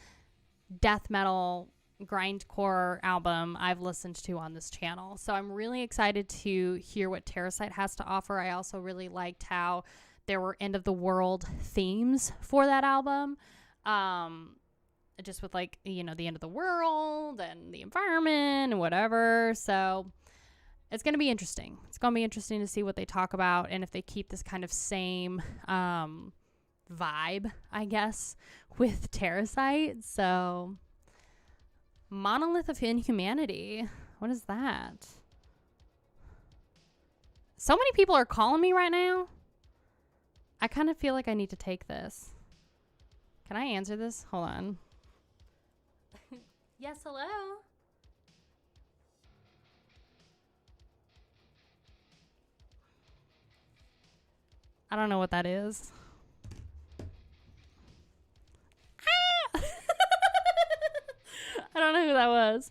death metal grindcore album I've listened to on this channel. So I'm really excited to hear what Terrasite has to offer. I also really liked how there were end of the world themes for that album. Just with like, the end of the world and the environment and whatever. So it's going to be interesting. It's going to be interesting to see what they talk about and if they keep this kind of same vibe, I guess, with Terrasite. So Monolith of Inhumanity. What is that? So many people are calling me right now. I kind of feel like I need to take this. Can I answer this? Hold on. Yes, hello. I don't know what that is. Ah! I don't know who that was.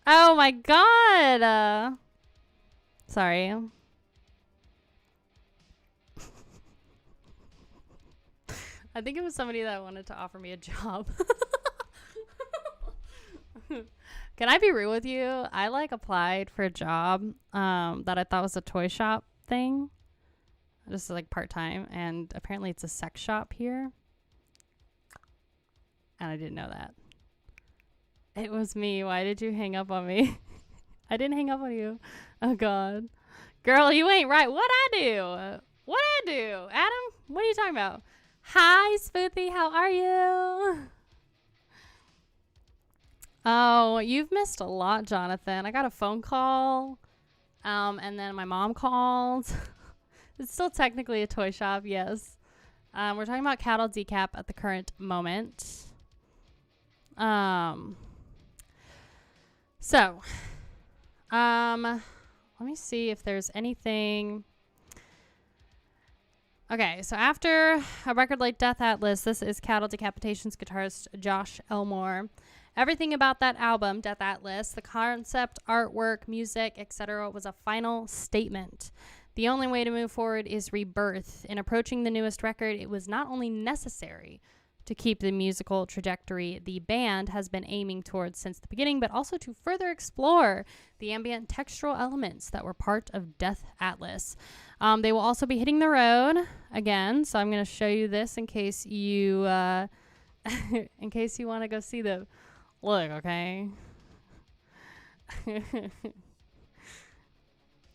Oh my god. Sorry. I think it was somebody that wanted to offer me a job. Can I be real with you? I applied for a job that I thought was a toy shop thing. Just part-time. And apparently it's a sex shop here. And I didn't know that. It was me. Why did you hang up on me? I didn't hang up on you. Oh, God. Girl, you ain't right. What'd I do? Adam, what are you talking about? Hi, Spoothie. How are you? Oh, you've missed a lot, Jonathan. I got a phone call, and then my mom called. It's still technically a toy shop, yes. We're talking about cattle decap at the current moment. So, let me see if there's anything. Okay, so after a record like Death Atlas, this is Cattle Decapitation's guitarist Josh Elmore. Everything about that album, Death Atlas, the concept, artwork, music, etc., was a final statement. The only way to move forward is rebirth. In approaching the newest record, it was not only necessary to keep the musical trajectory the band has been aiming towards since the beginning, but also to further explore the ambient textural elements that were part of Death Atlas. They will also be hitting the road again, so I'm going to show you this in case you want to go see them. Look, okay?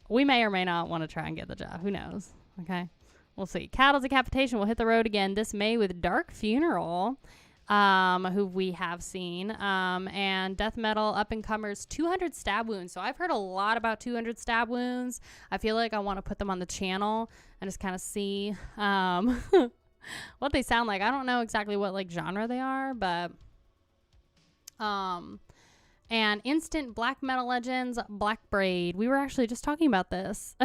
We may or may not want to try and get the job. Who knows? Okay? We'll see. Cattle Decapitation will hit the road again this May with Dark Funeral, who we have seen, and death metal up-and-comers 200 Stab Wounds. So I've heard a lot about 200 Stab Wounds. I feel like I want to put them on the channel and just kind of see what they sound like. I don't know exactly what genre they are, but and Instant Black Metal Legends Black Braid. We were actually just talking about this.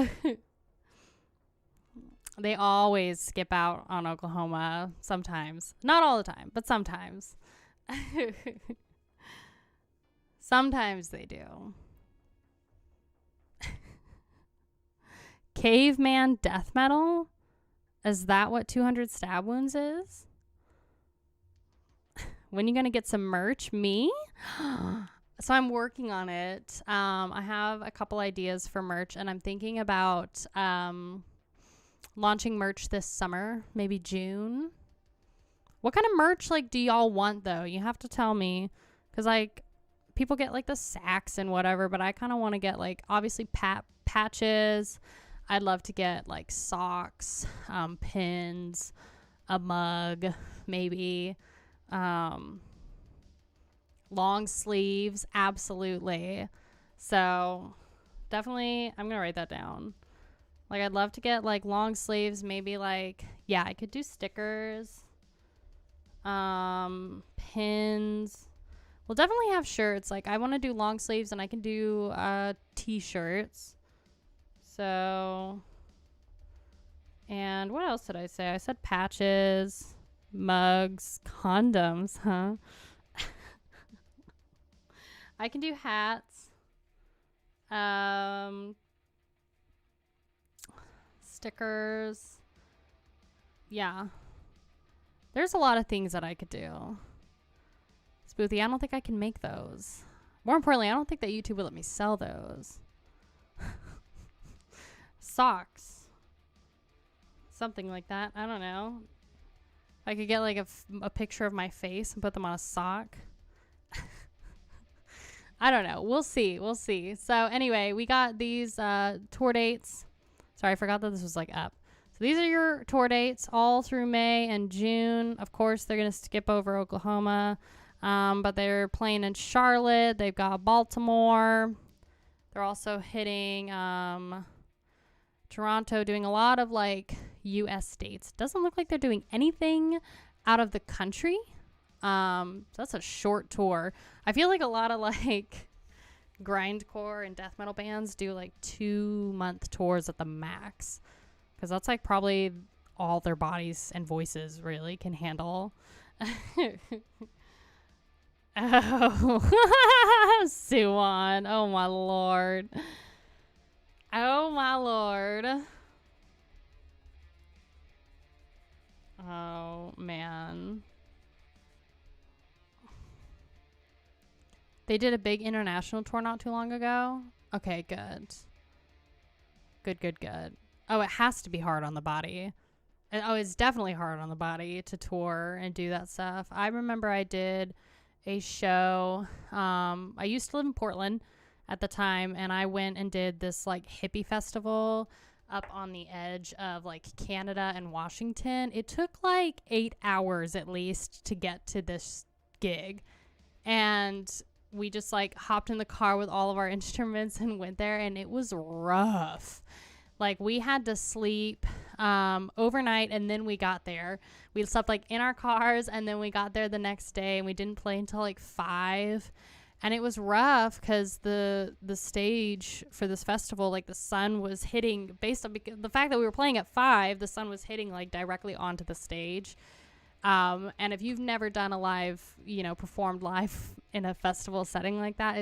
They always skip out on Oklahoma sometimes. Not all the time, but sometimes. Sometimes they do. Caveman death metal? Is that what 200 Stab Wounds is? When you gonna get some merch? Me? So I'm working on it. I have a couple ideas for merch, and I'm thinking about launching merch this summer, maybe June. What kind of merch do y'all want though? You have to tell me, because people get the sacks and whatever, but I kind of want to get obviously patches. I'd love to get socks, pins, a mug, maybe long sleeves, absolutely. So definitely I'm gonna write that down. I'd love to get long sleeves, maybe I could do stickers, pins. We'll definitely have shirts. I want to do long sleeves, and I can do t-shirts. So, and what else did I say? I said patches, mugs, condoms, huh? I can do hats. Stickers. yeah. There's a lot of things that I could do. Smoothie, I don't think I can make those. More importantly, I don't think that YouTube would let me sell those. Socks. Something like that. I don't know. I could get like a picture of my face and put them on a sock. I don't know. We'll see. We'll see. So anyway, we got these tour dates. Sorry, I forgot that this was like up. So these are your tour dates all through May and June. Of course, they're going to skip over Oklahoma. But they're playing in Charlotte. They've got Baltimore. They're also hitting Toronto, doing a lot of like U.S. states. Doesn't look like they're doing anything out of the country. So that's a short tour. I feel like a lot of like grindcore and death metal bands do like 2-month tours at the max, because that's like probably all their bodies and voices really can handle. Oh, Suwon. Oh my lord. Oh my lord. Oh man. They did a big international tour not too long ago. Okay, good. Good. Oh, it has to be hard on the body. Oh, it's definitely hard on the body to tour and do that stuff. I remember I did a show. I used to live in Portland at the time, and I went and did this like hippie festival up on the edge of like Canada and Washington. It took like 8 hours at least to get to this gig, and we just like hopped in the car with all of our instruments and went there, and it was rough. Like we had to sleep overnight, and then we got there. We slept like in our cars, and then we got there the next day, and we didn't play until like 5. And it was rough because the stage for this festival, like the sun was hitting, based on the fact that we were playing at 5, the sun was hitting like directly onto the stage. And if you've never done a live, performed live in a festival setting like that,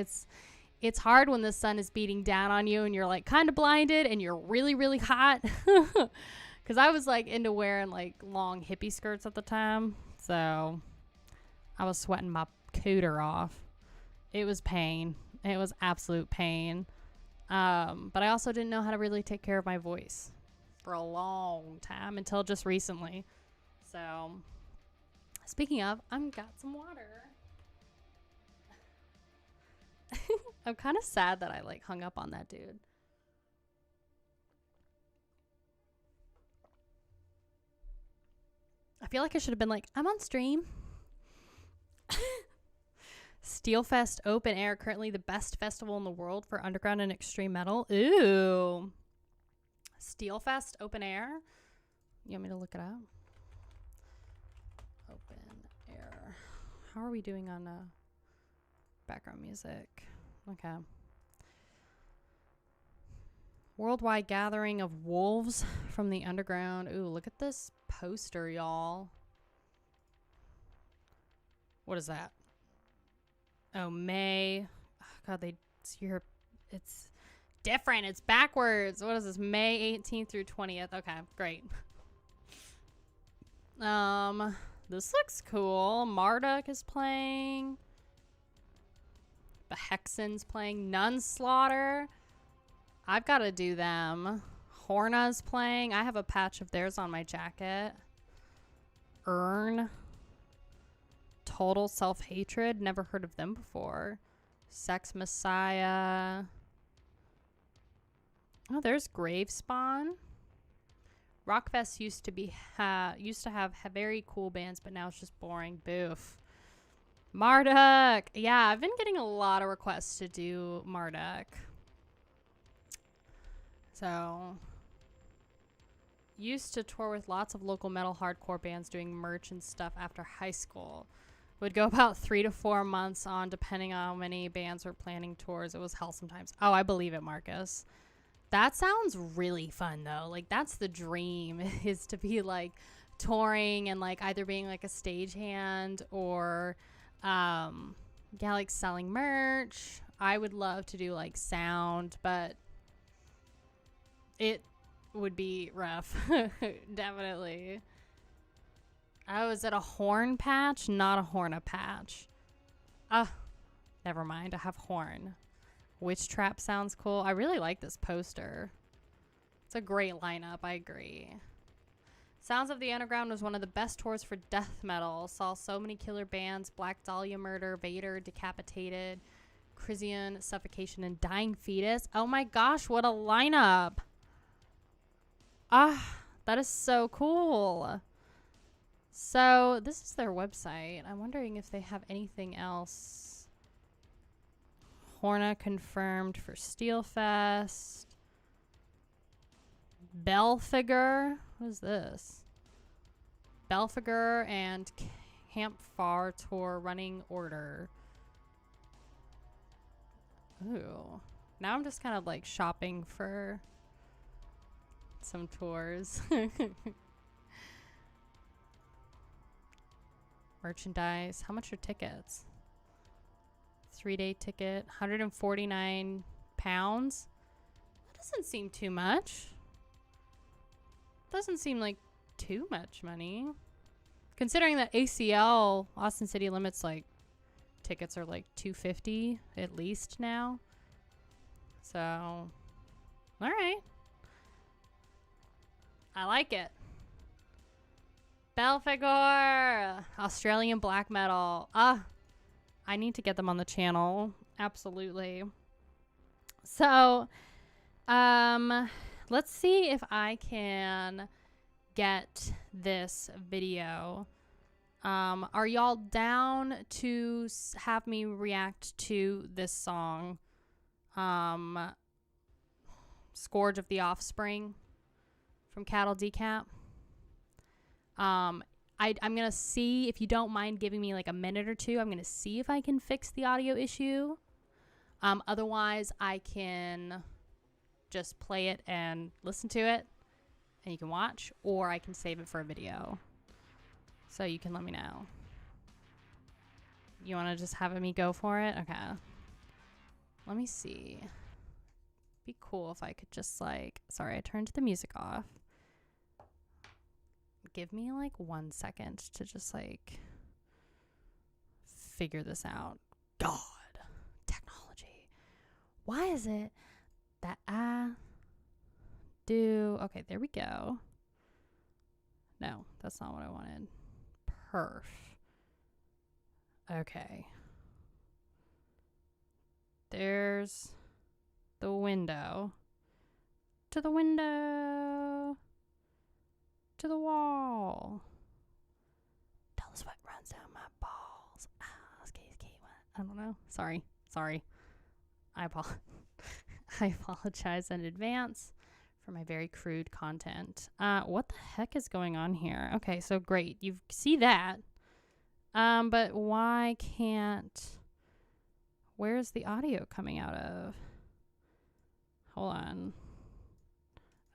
it's hard when the sun is beating down on you and you're like kind of blinded and you're really, really hot. Because I was like into wearing like long hippie skirts at the time. So I was sweating my cooter off. It was pain. It was absolute pain. But I also didn't know how to really take care of my voice for a long time until just recently. So speaking of, I've got some water. I'm kind of sad that I like hung up on that dude. I feel like I should have been like, I'm on stream. Steelfest Open Air, currently the best festival in the world for underground and extreme metal. Ooh. Steelfest Open Air. You want me to look it up? Open Air. How are we doing on background music? Okay. Worldwide gathering of wolves from the underground. Ooh, look at this poster, y'all. What is that? Oh, May. Oh, God, it's different. It's backwards. What is this? May 18th through 20th. Okay, great. This looks cool. Marduk is playing. The Hexen's playing. Nunslaughter. I've got to do them. Horna's playing. I have a patch of theirs on my jacket. Urn. Total Self-Hatred. Never heard of them before. Sex Messiah. Oh, there's Gravespawn. Rockfest used to have very cool bands, but now it's just boring. Boof. Marduk. Yeah, I've been getting a lot of requests to do Marduk. So, used to tour with lots of local metal hardcore bands doing merch and stuff after high school. Would go about 3 to 4 months on, depending on how many bands were planning tours. It was hell sometimes. Oh, I believe it, Marcus. That sounds really fun, though. Like, that's the dream, is to be, like, touring and, like, either being, like, a stagehand or, like, selling merch. I would love to do, like, sound, but it would be rough. Definitely. Oh, is it a horn patch? Not a horn patch. Never mind. I have horn. Witch Trap sounds cool. I really like this poster. It's a great lineup. I agree. Sounds of the Underground was one of the best tours for death metal. Saw so many killer bands: Black Dahlia Murder, Vader, Decapitated, Chrysian, Suffocation, and Dying Fetus. Oh my gosh, what a lineup. That is so cool. So this is their website. I'm wondering if they have anything else. Horna confirmed for Steelfest. Belfigure. What is this? Belfigure and Campfire Tour running order. Ooh. Now I'm just kind of like shopping for some tours. Merchandise. How much are tickets? 3-day ticket, £149. That doesn't seem too much. Doesn't seem like too much money. Considering that ACL, Austin City Limits, like, tickets are like $250 at least now. So, all right. I like it. Belfigure, Australian black metal. I need to get them on the channel. Absolutely. So, let's see if I can get this video. Are y'all down to have me react to this song? Scourge of the Offspring from Cattle Decap. I'm going to see, if you don't mind giving me like a minute or two, I'm going to see if I can fix the audio issue. Otherwise, I can just play it and listen to it and you can watch, or I can save it for a video. So you can let me know. You want to just have me go for it? Okay. Let me see. Be cool if I could just like, sorry, I turned the music off. Give me like 1 second to just like figure this out. God, technology. Why is it that I do? Okay, there we go. No, that's not what I wanted. Perf. Okay. There's the window. To the window. To the wall. Tell us what runs down my balls. I don't know. Sorry. I apologize in advance for my very crude content. What the heck is going on here? Okay, so great. You see that. But why can't... Where's the audio coming out of? Hold on.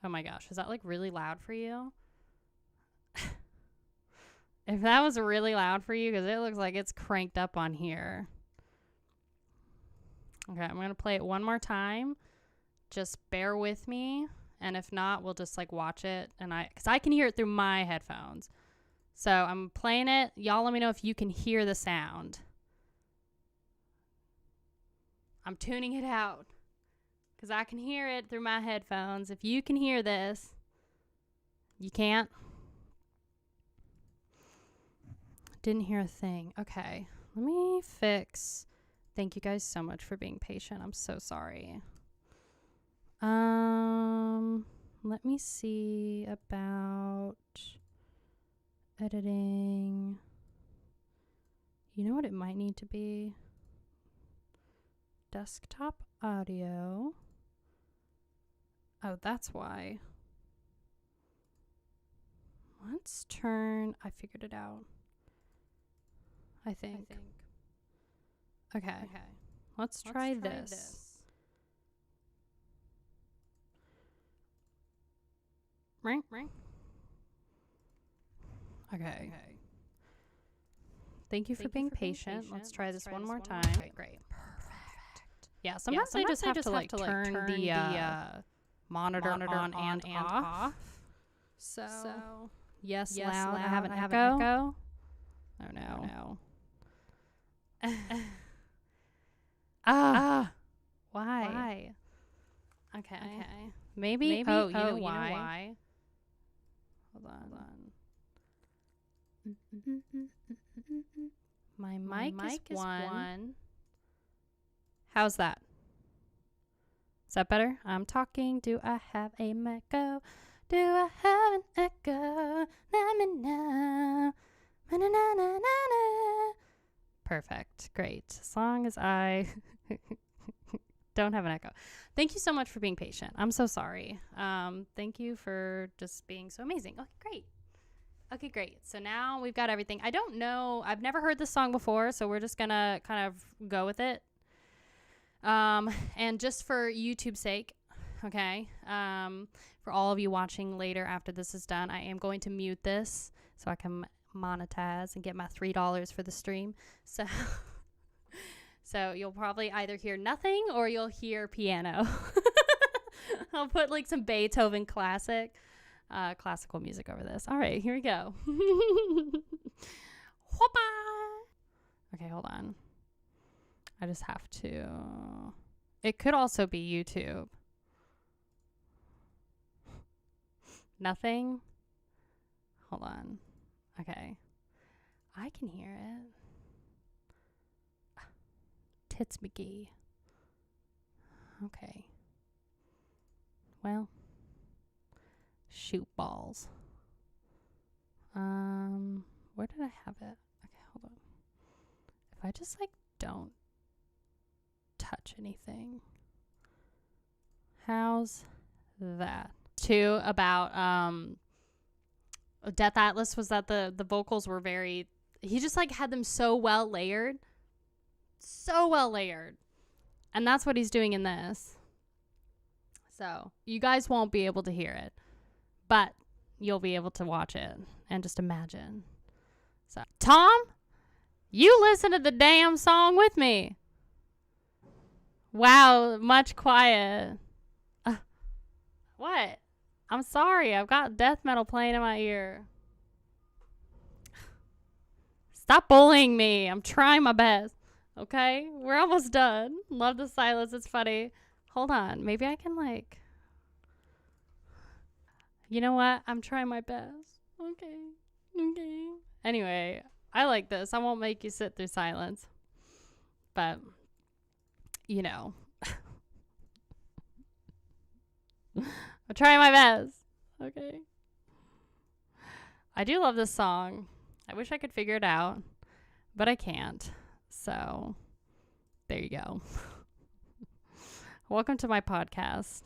Oh my gosh. Is that like really loud for you? If that was really loud for you, because it looks like it's cranked up on here. Okay, I'm going to play it one more time. Just bear with me. And if not, we'll just like watch it. Because I can hear it through my headphones. So I'm playing it. Y'all let me know if you can hear the sound. I'm tuning it out. Because I can hear it through my headphones. If you can hear this, you can't. Didn't hear a thing. Okay, let me fix. Thank you guys so much for being patient. I'm so sorry. Let me see about editing. You know what it might need to be? Desktop audio. Oh, that's why. Let's turn. I figured it out. I think. Okay. Let's try this. Right? Okay. Thank you for being patient. Let's try this one more time. Okay, great. Perfect. Yeah, sometimes I just have to like turn the monitor on and off. So Yes, loud. I have an echo. Oh no. Why? Okay. Maybe. Oh, you know why? Hold on. My mic is one. How's that? Is that better? I'm talking. Do I have a echo? Do I have an echo? Na na na. Na na na na na. Perfect. Great. As long as I don't have an echo. Thank you so much for being patient. I'm so sorry. Thank you for just being so amazing. Okay, great. So now we've got everything. I don't know. I've never heard this song before, so we're just going to kind of go with it. And just for YouTube's sake, okay, for all of you watching later after this is done, I am going to mute this so I can monetize and get my $3 for the stream. So you'll probably either hear nothing or you'll hear piano. I'll put like some Beethoven classical music over this. All right, here we go. Okay, hold on. I just have to. It could also be YouTube. Nothing? Hold on. Okay. I can hear it. Tits McGee. Okay. Well. Shoot balls. Where did I have it? Okay, hold on. If I just like don't touch anything. How's that? Too about Death Atlas was that the vocals were very, he just like had them so well layered. And that's what he's doing in this. So you guys won't be able to hear it, but you'll be able to watch it and just imagine. So Tom, you listen to the damn song with me. Wow, much quiet. What? I'm sorry. I've got death metal playing in my ear. Stop bullying me. I'm trying my best. Okay? We're almost done. Love the silence. It's funny. Hold on. Maybe I can like... You know what? I'm trying my best. Okay. Anyway, I like this. I won't make you sit through silence. But, you know... I'm trying my best. Okay. I do love this song. I wish I could figure it out, but I can't. So, there you go. Welcome to my podcast,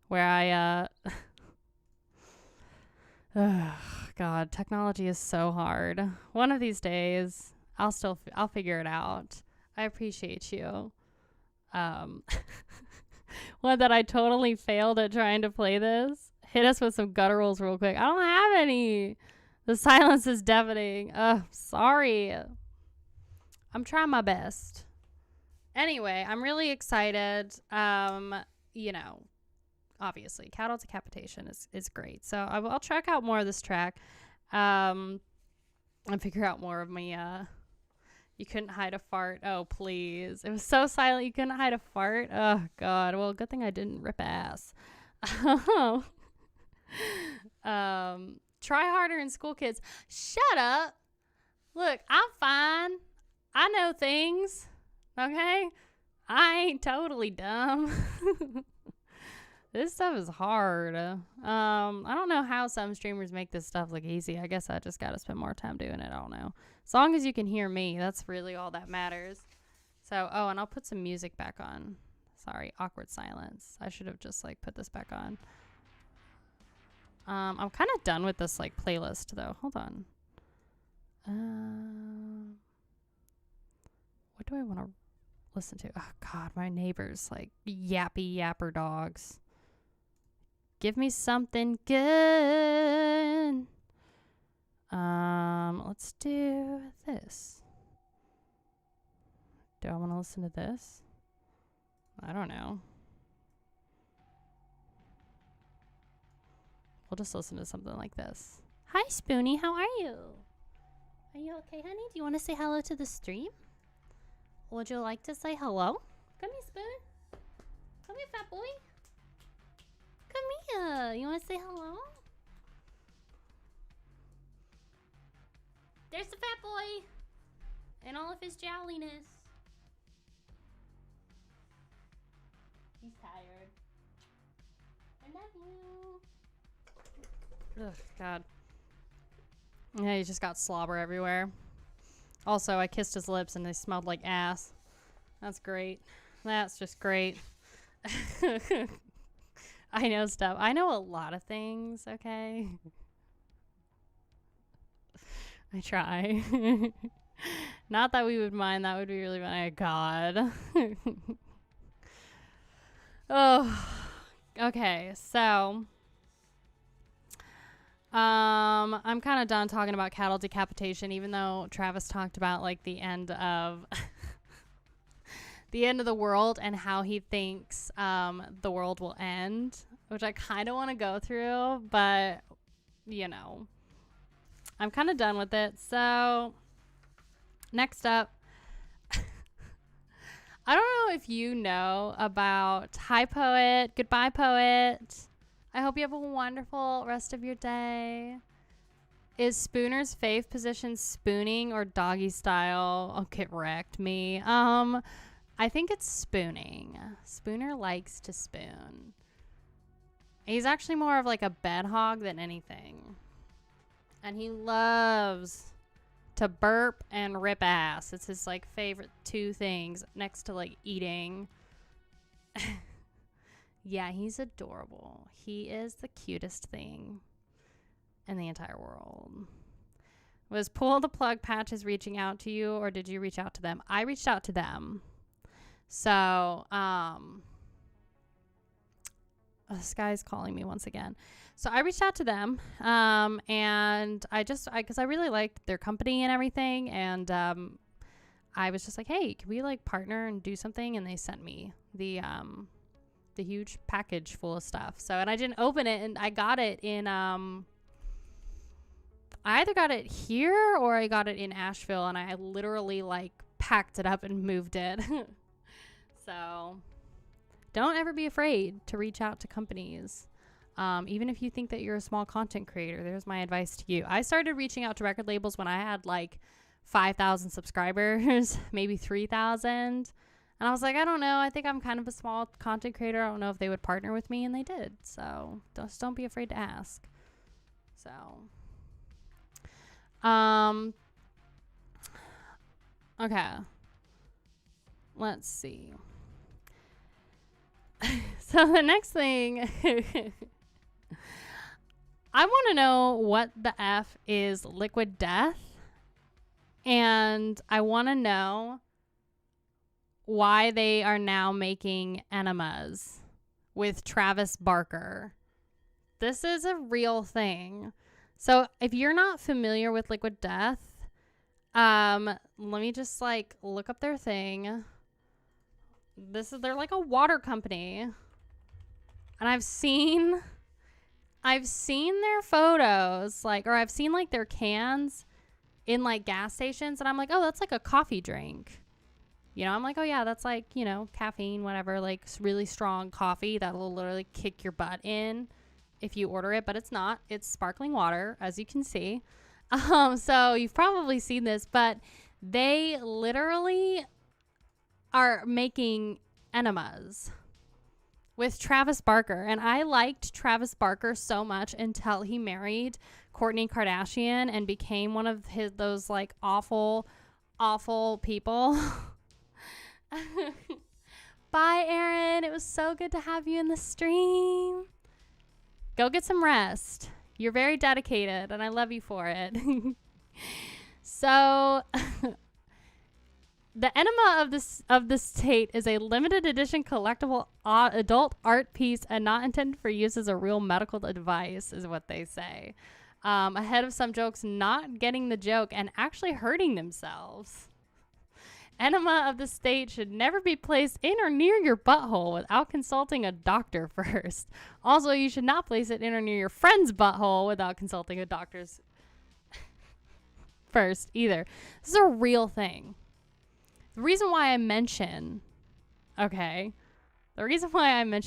where I, God, technology is so hard. One of these days, I'll figure it out. I appreciate you. One that I totally failed at trying to play this. Hit us with some gutturals real quick. I don't have any. The silence is deafening. Sorry. I'm trying my best. Anyway, I'm really excited. You know, obviously, Cattle Decapitation is great. So I'll check out more of this track. And figure out more of my You couldn't hide a fart. Oh, please. It was so silent. You couldn't hide a fart. Oh, God. Well, good thing I didn't rip ass. Try harder in school, kids. Shut up. Look, I'm fine. I know things. Okay? I ain't totally dumb. This stuff is hard. I don't know how some streamers make this stuff look easy. I guess I just got to spend more time doing it. I don't know. As long as you can hear me, that's really all that matters. So, and I'll put some music back on. Sorry, awkward silence. I should have just like put this back on. I'm kind of done with this like playlist though. Hold on. What do I want to listen to? Oh God, my neighbors like yappy yapper dogs. Give me something good. Let's do this. Do I want to listen to this? I don't know. We'll just listen to something like this. Hi, Spoonie. How are you? Are you okay, honey? Do you want to say hello to the stream? Would you like to say hello? Come here, Spoon. Come here, fat boy. Come here. You want to say hello? There's the fat boy. And all of his jowliness. He's tired. I love you. Ugh, God. Yeah, he just got slobber everywhere. Also, I kissed his lips and they smelled like ass. That's great. That's just great. I know stuff. I know a lot of things, okay? I try. Not that we would mind. That would be really my God. Oh, okay. So, I'm kind of done talking about cattle decapitation, even though Travis talked about like the end of the end of the world and how he thinks the world will end, which I kind of want to go through, but you know, I'm kind of done with it. So next up, I don't know if you know about Hi Poet, Goodbye Poet. I hope you have a wonderful rest of your day. Is Spooner's fave position spooning or doggy style? Oh, get wrecked, me. I think it's spooning. Spooner likes to spoon. He's actually more of like a bed hog than anything. And he loves to burp and rip ass. It's his like favorite two things next to like eating. Yeah, he's adorable. He is the cutest thing in the entire world. Was Pull the Plug Patches reaching out to you, or did you reach out to them? I reached out to them. So, this guy's calling me once again. So I reached out to them, and because I really liked their company and everything, and I was just like, hey, can we like partner and do something? And they sent me the huge package full of stuff. So, and I didn't open it, and I got it in I either got it here or I got it in Asheville, and I literally like packed it up and moved it. So don't ever be afraid to reach out to companies. Even if you think that you're a small content creator, there's my advice to you. I started reaching out to record labels when I had like 5,000 subscribers, maybe 3,000. And I was like, I don't know. I think I'm kind of a small content creator. I don't know if they would partner with me, and they did. So don't be afraid to ask. So, okay. Let's see. So the next thing, I want to know what the F is Liquid Death. And I want to know why they are now making enemas with Travis Barker. This is a real thing. So if you're not familiar with Liquid Death, let me just like look up their thing. They're like a water company. And I've seen their photos, like, or I've seen like their cans in like gas stations, and I'm like, oh, that's like a coffee drink. You know, I'm like, oh yeah, that's like, you know, caffeine, whatever, like really strong coffee that'll literally kick your butt in if you order it, but it's not. It's sparkling water, as you can see. So you've probably seen this, but they literally are making enemas with Travis Barker. And I liked Travis Barker so much until he married Kourtney Kardashian and became one of those like awful people. Bye, Aaron. It was so good to have you in the stream. Go get some rest. You're very dedicated, and I love you for it. So the enema of the state is a limited edition collectible adult art piece and not intended for use as a real medical device, is what they say. Ahead of some jokes not getting the joke and actually hurting themselves. Enema of the state should never be placed in or near your butthole without consulting a doctor first. Also, you should not place it in or near your friend's butthole without consulting a doctor's first either. This is a real thing. The reason why I mention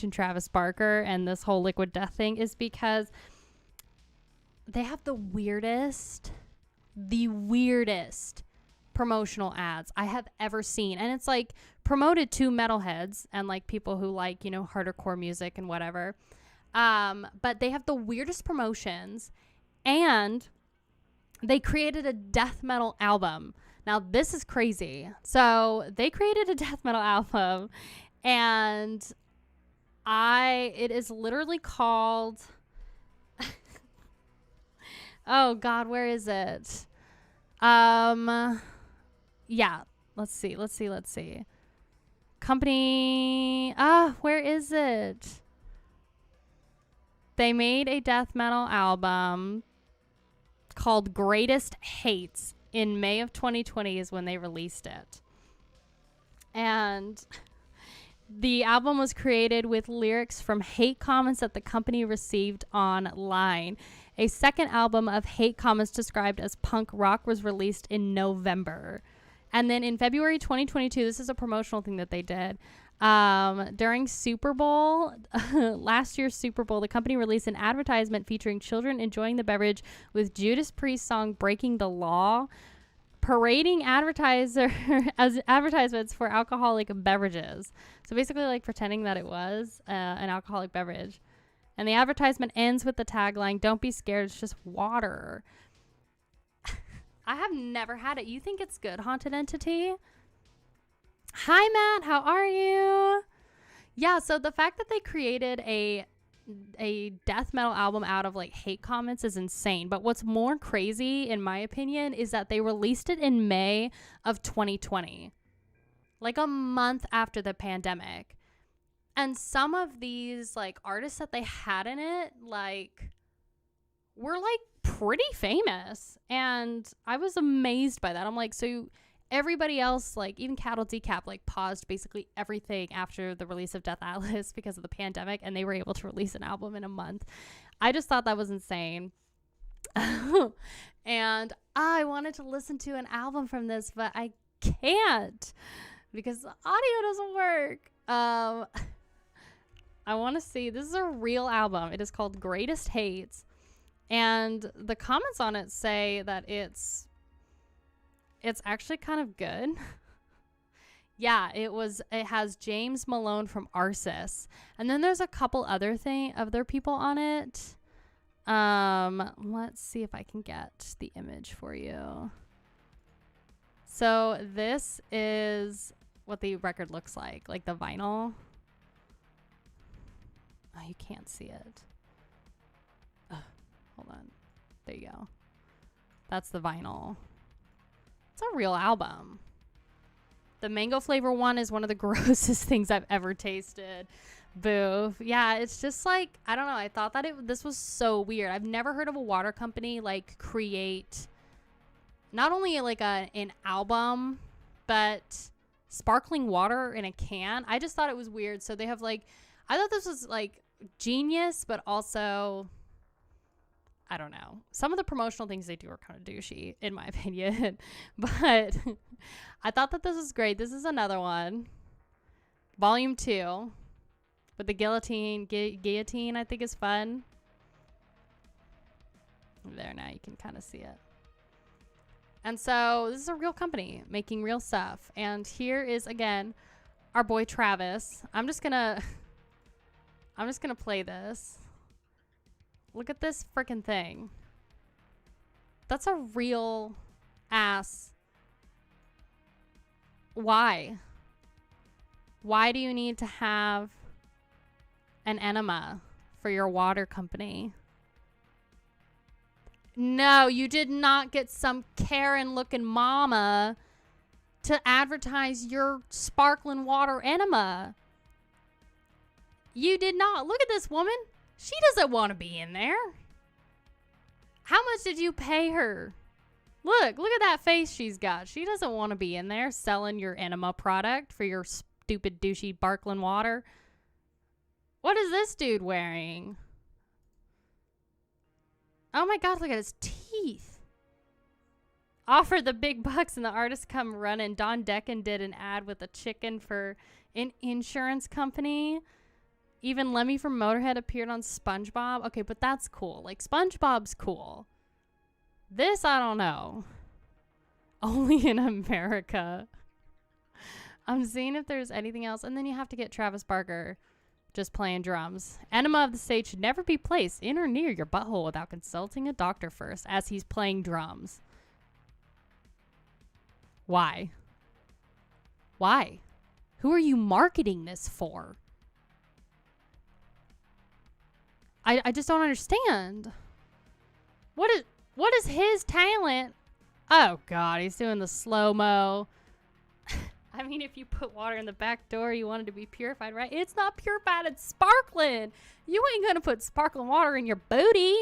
Travis Barker and this whole Liquid Death thing is because they have the weirdest promotional ads I have ever seen. And it's like promoted to metalheads and like people who like, you know, harder core music and whatever. But they have the weirdest promotions, and they created a death metal album. Now this is crazy. So they created a death metal album, and it is literally called oh God, where is it? Yeah, let's see. Company, where is it? They made a death metal album called Greatest Hates in May of 2020 is when they released it. And the album was created with lyrics from hate comments that the company received online. A second album of hate comments described as punk rock was released in November. And then in February 2022, this is a promotional thing that they did. During Super Bowl, last year's Super Bowl, the company released an advertisement featuring children enjoying the beverage with Judas Priest's song Breaking the Law, parading advertisements for alcoholic beverages. So basically like pretending that it was an alcoholic beverage. And the advertisement ends with the tagline, "Don't be scared, it's just water." I have never had it. You think it's good, Haunted Entity? Hi, Matt. How are you? Yeah, so the fact that they created a death metal album out of like hate comments is insane. But what's more crazy, in my opinion, is that they released it in May of 2020, like a month after the pandemic. And some of these like artists that they had in it, like, were like pretty famous. And I was amazed by that. I'm like, so everybody else, like even Cattle Decap, like paused basically everything after the release of Death Atlas because of the pandemic, and they were able to release an album in a month. I just thought that was insane. And I wanted to listen to an album from this, but I can't because the audio doesn't work. I want to see. This is a real album. It is called Greatest Hates. And the comments on it say that it's actually kind of good. Yeah, it has James Malone from Arsis. And then there's a couple other people on it. Let's see if I can get the image for you. So this is what the record looks like the vinyl. Oh, you can't see it. Hold on. There you go. That's the vinyl. It's a real album. The mango flavor one is one of the grossest things I've ever tasted. Boo. Yeah, it's just like, I don't know. I thought that this was so weird. I've never heard of a water company like create not only like an album, but sparkling water in a can. I just thought it was weird. So they have like, I thought this was like genius, but also, I don't know. Some of the promotional things they do are kind of douchey, in my opinion. But I thought that this was great. This is another one. Volume 2. With the guillotine. Guillotine, I think, is fun. There, now you can kind of see it. And so this is a real company making real stuff. And here is, again, our boy Travis. I'm just gonna play this. Look at this freaking thing. That's a real ass. Why? Why do you need to have an enema for your water company? No, you did not get some Karen looking mama to advertise your sparkling water enema. You did not. Look at this woman. She doesn't want to be in there. How much did you pay her? Look at that face she's got. She doesn't want to be in there selling your enema product for your stupid douchey sparkling water. What is this dude wearing? Oh my God, look at his teeth. offer the big bucks and the artists come running. Don Decken did an ad with a chicken for an insurance company. Even Lemmy from Motorhead appeared on SpongeBob. Okay, but that's cool. Like, SpongeBob's cool. This, I don't know. Only in America. I'm seeing if there's anything else. And then you have to get Travis Barker just playing drums. Enema of the State should never be placed in or near your butthole without consulting a doctor first, as he's playing drums. Why? Why? Who are you marketing this for? I just don't understand. What is his talent? Oh God, he's doing the slow-mo. I mean, if you put water in the back door, you want it to be purified, right? It's not purified, it's sparkling. You ain't gonna put sparkling water in your booty.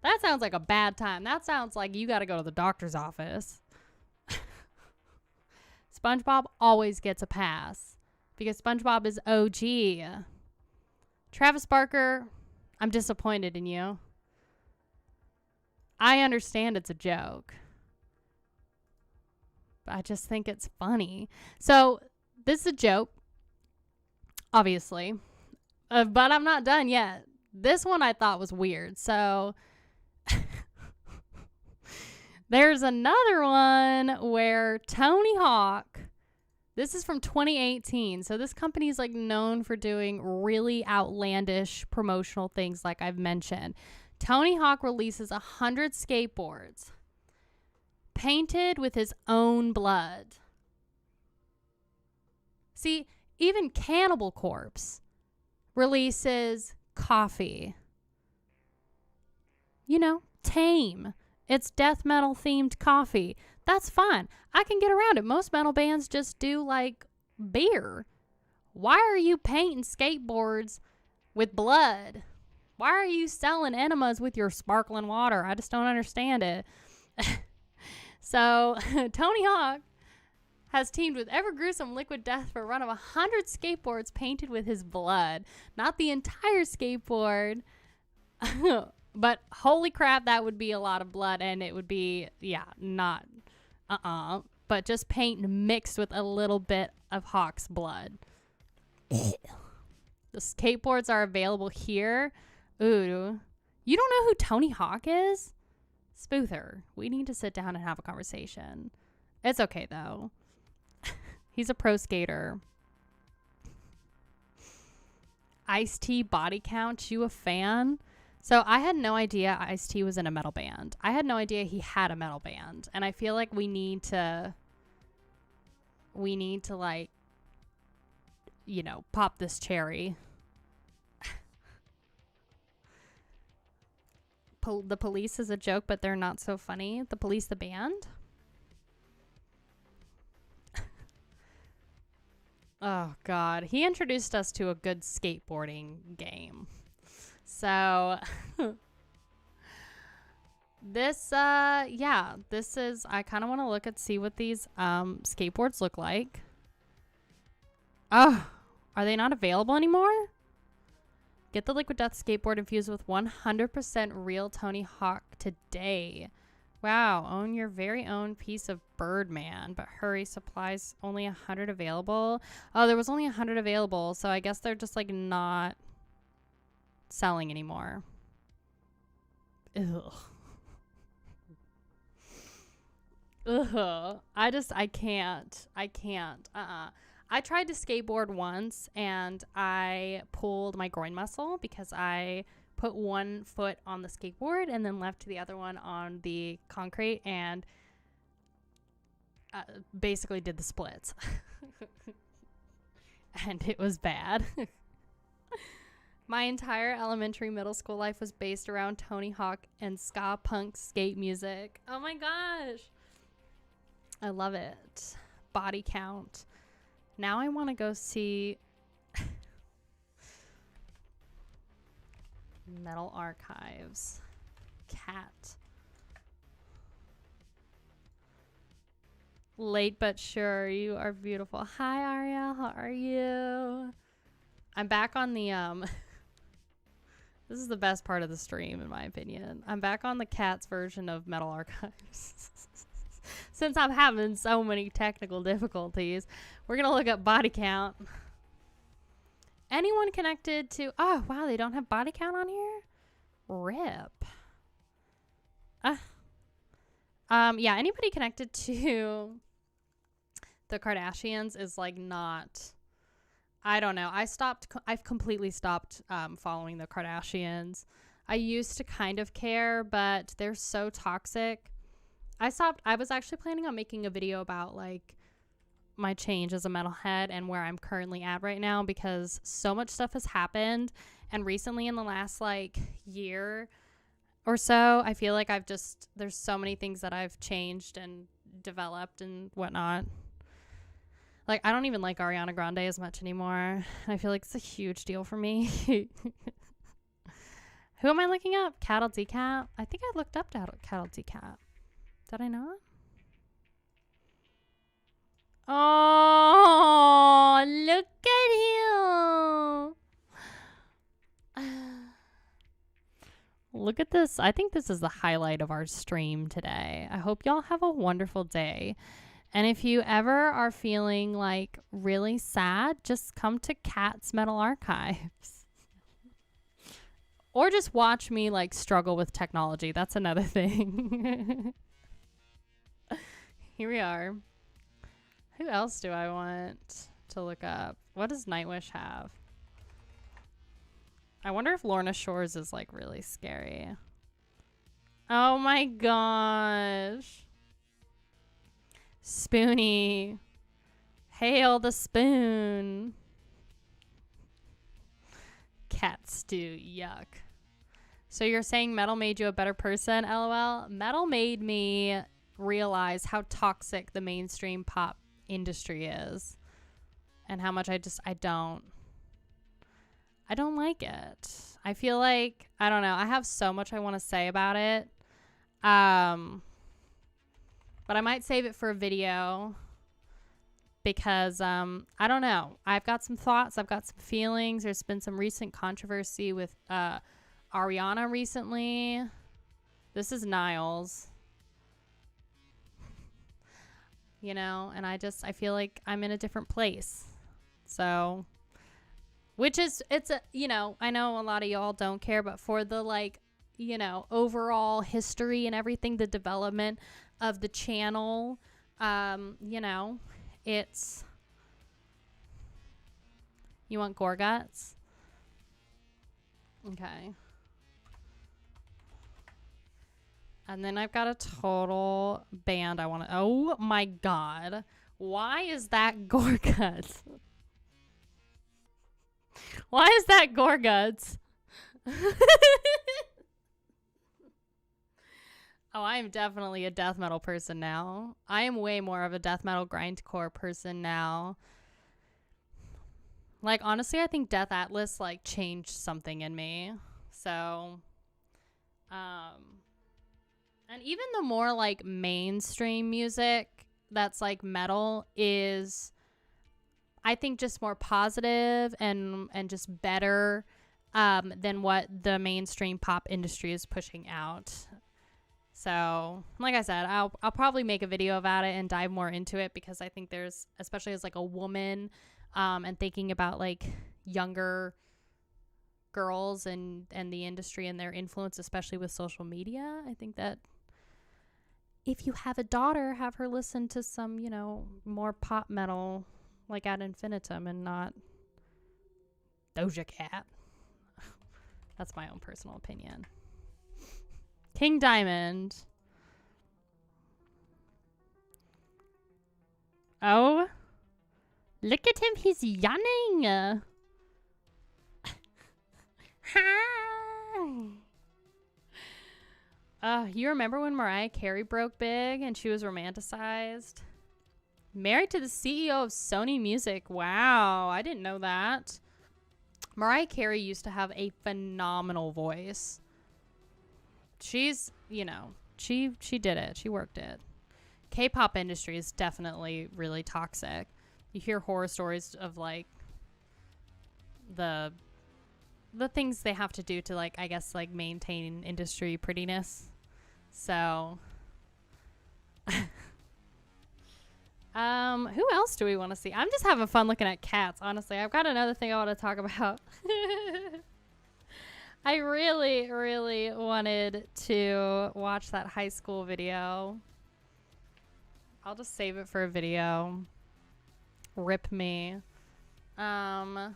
That sounds like a bad time. That sounds like you gotta go to the doctor's office. SpongeBob always gets a pass because SpongeBob is OG. Travis Barker, I'm disappointed in you. I understand it's a joke, but I just think it's funny. So this is a joke, obviously, but I'm not done yet. This one I thought was weird. So there's another one where Tony Hawk, this is from 2018. So this company is like known for doing really outlandish promotional things like I've mentioned. Tony Hawk releases 100 skateboards painted with his own blood. See, even Cannibal Corpse releases coffee. You know, Tame. It's death metal themed coffee. That's fine. I can get around it. Most metal bands just do like beer. Why are you painting skateboards with blood? Why are you selling enemas with your sparkling water? I just don't understand it. So Tony Hawk has teamed with Ever Gruesome Liquid Death for a run of 100 skateboards painted with his blood. Not the entire skateboard. But holy crap, that would be a lot of blood, and it would be, not, but just paint mixed with a little bit of Hawk's blood. The skateboards are available here. Ooh, you don't know who Tony Hawk is? Spoother, we need to sit down and have a conversation. It's okay, though. He's a pro skater. Ice-T body count, you a fan? So I had no idea Ice-T was in a metal band. I had no idea he had a metal band. And I feel like we need to like, you know, pop this cherry. The Police is a joke, but they're not so funny. The Police, the band? Oh, God. He introduced us to a good skateboarding game. So, this is, I kind of want to look at, see what these skateboards look like. Oh, are they not available anymore? Get the Liquid Death skateboard infused with 100% real Tony Hawk today. Wow, own your very own piece of Birdman, but hurry, supplies only 100 available. Oh, there was only 100 available, so I guess they're just like not selling anymore. Ugh. Ugh. I can't. I tried to skateboard once and I pulled my groin muscle because I put one foot on the skateboard and then left the other one on the concrete and basically did the splits. And it was bad. My entire elementary middle school life was based around Tony Hawk and ska punk skate music. Oh my gosh. I love it. Body count. Now I want to go see Metal Archives. Cat. Late but sure. You are beautiful. Hi, Ariel. How are you? I'm back on the, this is the best part of the stream, in my opinion. I'm back on the Cats version of Metal Archives. Since I'm having so many technical difficulties, we're going to look up body count. Anyone connected to... Oh, wow, they don't have body count on here? RIP. Yeah, anybody connected to the Kardashians is like not... I don't know. I've completely stopped following the Kardashians. I used to kind of care, but they're so toxic. I was actually planning on making a video about like my change as a metalhead and where I'm currently at right now, because so much stuff has happened. And recently in the last like year or so, I feel like there's so many things that I've changed and developed and whatnot. Like, I don't even like Ariana Grande as much anymore. I feel like it's a huge deal for me. Who am I looking up? Cattle Decap? I think I looked up Cattle Decap. Did I not? Oh, look at him. Look at this. I think this is the highlight of our stream today. I hope y'all have a wonderful day. And if you ever are feeling like really sad, just come to Cat's Metal Archives. Or just watch me like struggle with technology. That's another thing. Here we are. Who else do I want to look up? What does Nightwish have? I wonder if Lorna Shores is like really scary. Oh my gosh. Spoonie. Hail the spoon. Cat stew. Yuck. So you're saying metal made you a better person? LOL. Metal made me realize how toxic the mainstream pop industry is. And how much I don't like it. I feel like, I don't know. I have so much I want to say about it. But I might save it for a video because, I don't know. I've got some thoughts. I've got some feelings. There's been some recent controversy with Ariana recently. This is Niles. You know, and I feel like I'm in a different place. So, it's a, you know, I know a lot of y'all don't care, but for the like, you know, overall history and everything, the development of the channel, you know, it's... You want gore guts? Okay. And then I've got a total band I want to... Oh my god. Why is that gore guts? Why is that gore guts? Oh, I am definitely a death metal person now. I am way more of a death metal grindcore person now. Like, honestly, I think Death Atlas, like, changed something in me. So, and even the more, like, mainstream music that's, like, metal is, I think, just more positive and just better than what the mainstream pop industry is pushing out. So, like I said, I'll probably make a video about it and dive more into it, because I think there's, especially as like a woman, and thinking about like younger girls and the industry and their influence, especially with social media. I think that if you have a daughter, have her listen to some, you know, more pop metal like ad infinitum and not Doja Cat. That's my own personal opinion. King Diamond. Oh, look at him. He's yawning. You remember when Mariah Carey broke big and she was romanticized? Married to the CEO of Sony Music. Wow, I didn't know that. Mariah Carey used to have a phenomenal voice. She's, you know, she did it. She worked it. K-pop industry is definitely really toxic. You hear horror stories of like the things they have to do to, like, I guess, like, maintain industry prettiness. So Who else do we want to see? I'm just having fun looking at cats, honestly. I've got another thing I want to talk about. I really, really wanted to watch that high school video. I'll just save it for a video. Rip me. Burzum.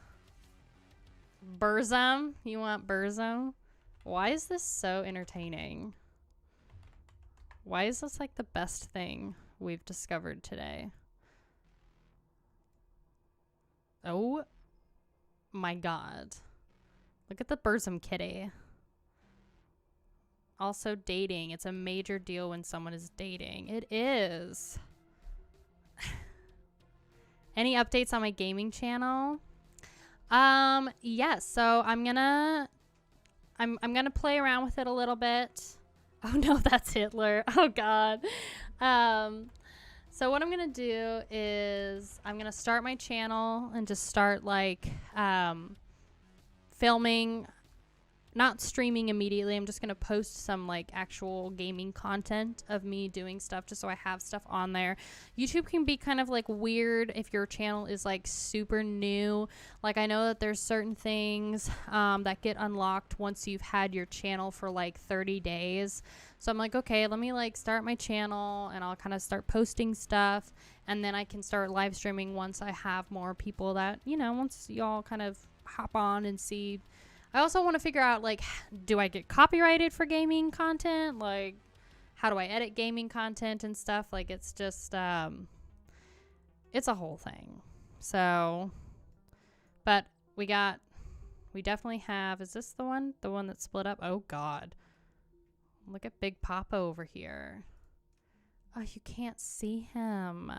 You want Burzum? Why is this so entertaining? Why is this like the best thing we've discovered today? Oh my god. Look at the Burzum kitty. Also dating. It's a major deal when someone is dating. It is. Any updates on my gaming channel? Yes. So I'm gonna play around with it a little bit. Oh no, that's Hitler. Oh god. So what I'm gonna do is I'm gonna start my channel and just start like filming, not streaming immediately. I'm just gonna post some like actual gaming content of me doing stuff just so I have stuff on there. YouTube can be kind of like weird if your channel is like super new. Like I know that there's certain things that get unlocked once you've had your channel for like 30 days. So I'm like, okay, let me like start my channel and I'll kind of start posting stuff, and then I can start live streaming once I have more people that, you know, once y'all kind of hop on and see. I also want to figure out, like, do I get copyrighted for gaming content? Like, how do I edit gaming content and stuff? Like, it's just, it's a whole thing. So, but we definitely have, is this the one that split up? Oh, God. Look at Big Papa over here. Oh, you can't see him.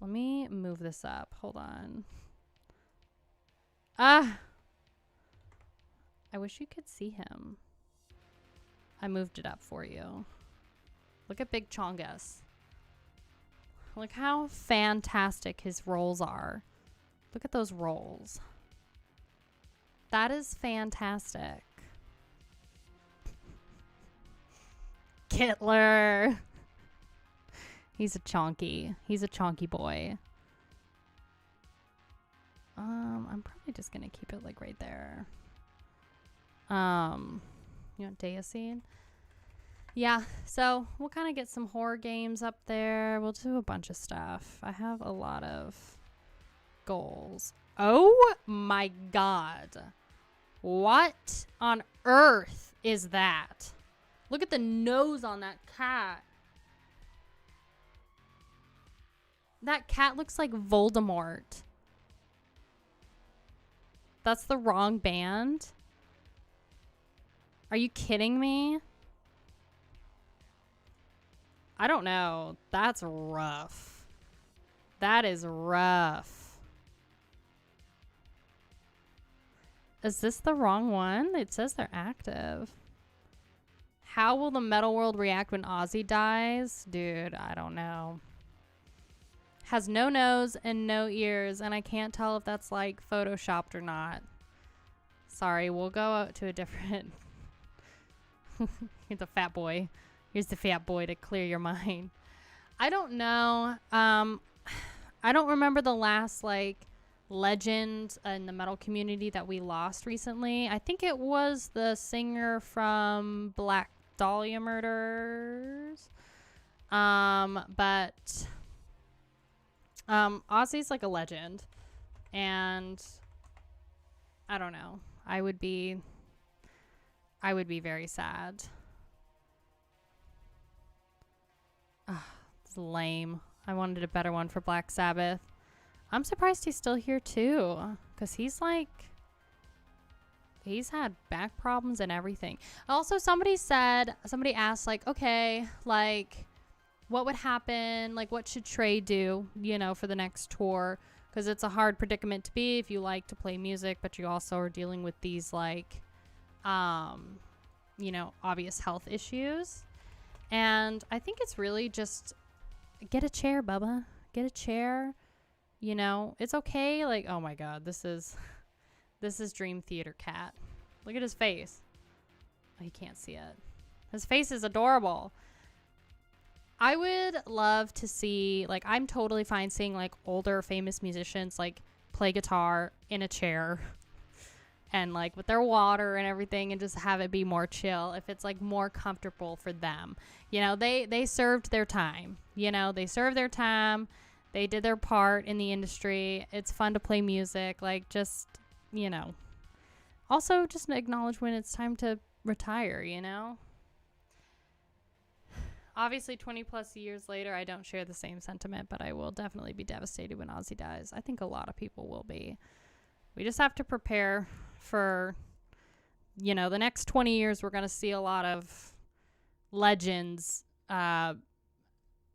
Let me move this up. Hold on. I wish you could see him. I moved it up for you. Look at Big Chongus. Look how fantastic his rolls are. Look at those rolls. That is fantastic. Kittler. He's a chonky. He's a chonky boy. I'm probably just gonna keep it like right there. You want Daisy? Yeah, so we'll kind of get some horror games up there. We'll do a bunch of stuff. I have a lot of goals. Oh my god. What on earth is that? Look at the nose on that cat. That cat looks like Voldemort. That's the wrong band? Are you kidding me? I don't know. That's rough. That is rough. Is this the wrong one? It says they're active. How will the metal world react when Ozzy dies? Dude, I don't know. Has no nose and no ears, and I can't tell if that's like photoshopped or not. Sorry, we'll go out to a different... Here's a fat boy. Here's the fat boy to clear your mind. I don't know. I don't remember the last like legend in the metal community that we lost recently. I think it was the singer from Black Dahlia Murders. But Ozzy's like a legend, and I don't know. I would be very sad. It's lame. I wanted a better one for Black Sabbath. I'm surprised he's still here too, because he's had back problems and everything. Also, somebody asked like, okay, like what would happen? Like what should Trey do, you know, for the next tour? Because it's a hard predicament to be if you like to play music, but you also are dealing with these like, you know, obvious health issues. And I think it's really just get a chair, Bubba. Get a chair. You know, it's okay. Like, oh my God, this is Dream Theater Cat. Look at his face. Oh, you can't see it. His face is adorable. I would love to see, like, I'm totally fine seeing, like, older famous musicians, like, play guitar in a chair and, like, with their water and everything, and just have it be more chill if it's, like, more comfortable for them. You know, they served their time. You know, they served their time. They did their part in the industry. It's fun to play music. Like, just, you know. Also, just acknowledge when it's time to retire, you know? Obviously, 20 plus years later, I don't share the same sentiment, but I will definitely be devastated when Ozzy dies. I think a lot of people will be. We just have to prepare for, you know, the next 20 years. We're going to see a lot of legends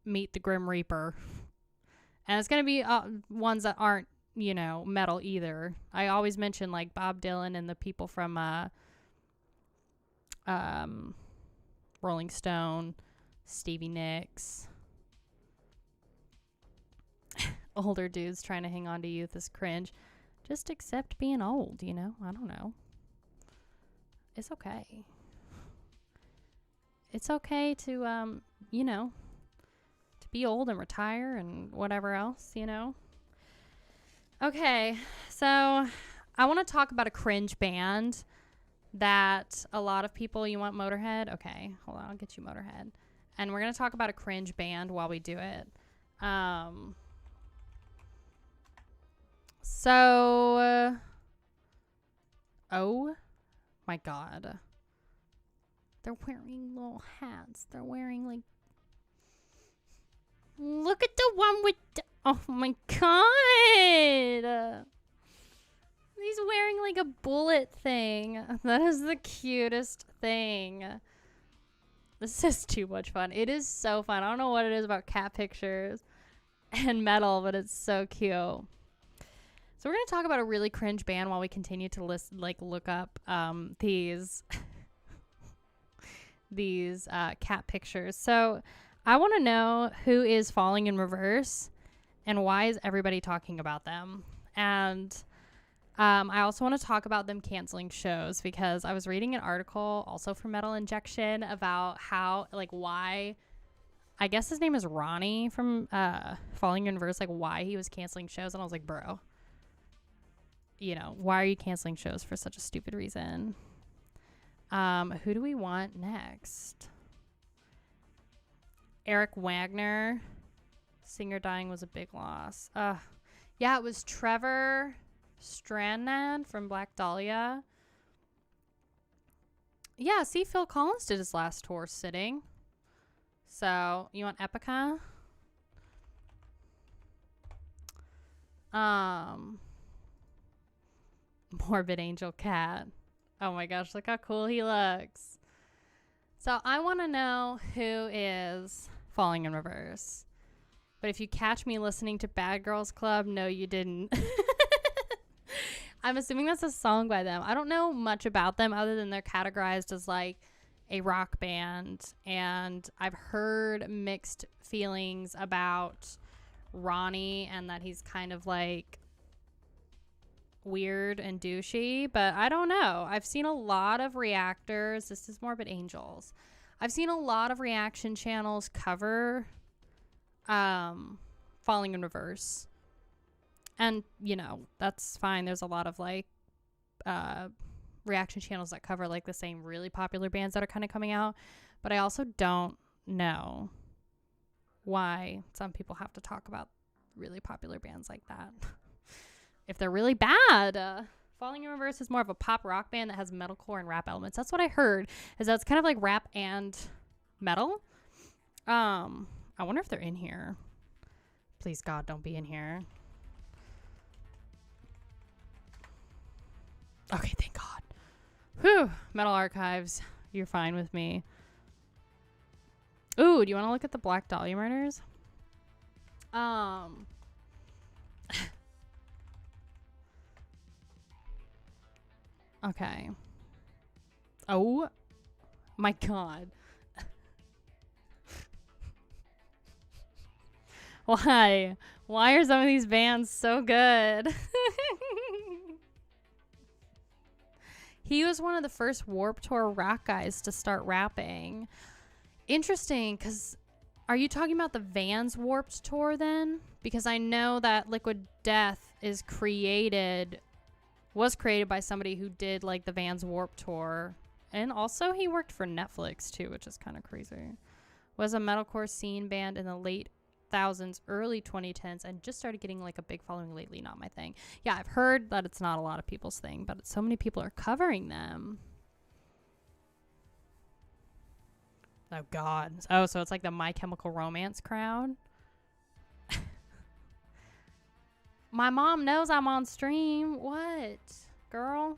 meet the Grim Reaper. And it's going to be ones that aren't, you know, metal either. I always mention, like, Bob Dylan and the people from Rolling Stone, Stevie Nicks. Older dudes trying to hang on to youth is cringe. Just accept being old, you know? I don't know. It's okay. It's okay to, you know, to be old and retire and whatever else, you know? Okay, so I want to talk about a cringe band that a lot of people... You want Motorhead? Okay, hold on, I'll get you Motorhead. And we're going to talk about a cringe band while we do it. Oh my God. They're wearing little hats. They're wearing, like... Look at the one with... Oh my God. He's wearing, like, a bullet thing. That is the cutest thing. This is too much fun. It is so fun. I don't know what it is about cat pictures and metal, but it's so cute. So we're going to talk about a really cringe band while we continue to look up these cat pictures. So I want to know who is Falling in Reverse and why is everybody talking about them. And I also want to talk about them canceling shows because I was reading an article also from Metal Injection about how, like, why, I guess his name is Ronnie from Falling in Reverse, like, why he was canceling shows. And I was like, bro, you know, why are you canceling shows for such a stupid reason? Who do we want next? Eric Wagner, singer dying was a big loss. Yeah, it was Trevor Strnad from Black Dahlia. Yeah, see, Phil Collins did his last tour sitting. So, you want Epica? Morbid Angel Cat. Oh my gosh, look how cool he looks. So, I want to know who is Falling in Reverse. But if you catch me listening to Bad Girls Club, no, you didn't. I'm assuming that's a song by them. I don't know much about them other than they're categorized as, like, a rock band. And I've heard mixed feelings about Ronnie and that he's kind of, like, weird and douchey. But I don't know. I've seen a lot of reactors. This is Morbid Angels. I've seen a lot of reaction channels cover Falling in Reverse. And, you know, that's fine. There's a lot of, like, reaction channels that cover, like, the same really popular bands that are kind of coming out. But I also don't know why some people have to talk about really popular bands like that. If they're really bad. Falling in Reverse is more of a pop rock band that has metalcore and rap elements. That's what I heard, is that it's kind of like rap and metal. I wonder if they're in here. Please, God, don't be in here. Okay, thank God. Whew. Metal Archives. You're fine with me. Ooh, do you want to look at the Black Dahlia murders? Okay. Oh my God. Why? Why are some of these bands so good? He was one of the first Warped Tour rock guys to start rapping. Interesting, because Are you talking about the Vans Warped Tour then? Because I know that Liquid Death was created by somebody who did like the Vans Warped Tour. And also he worked for Netflix too, which is kind of crazy. Was a metalcore scene band in the late thousands, early 2010s, and just started getting like a big following lately. Not my thing. Yeah, I've heard that it's not a lot of people's thing, but so many people are covering them. Oh God. Oh, so it's like the My Chemical Romance crowd. My mom knows I'm on stream. What, girl?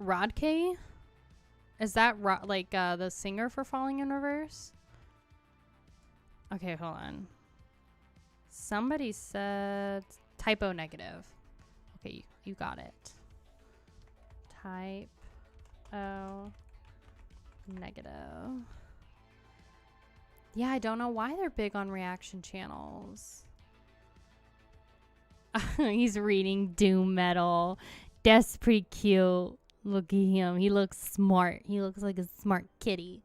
Rodkay? Is that the singer for Falling in Reverse? Okay, hold on. Somebody said typo negative. Okay, you got it. Typo negative. Yeah, I don't know why they're big on reaction channels. He's reading doom metal. That's pretty cute. Look at him. He looks smart. He looks like a smart kitty.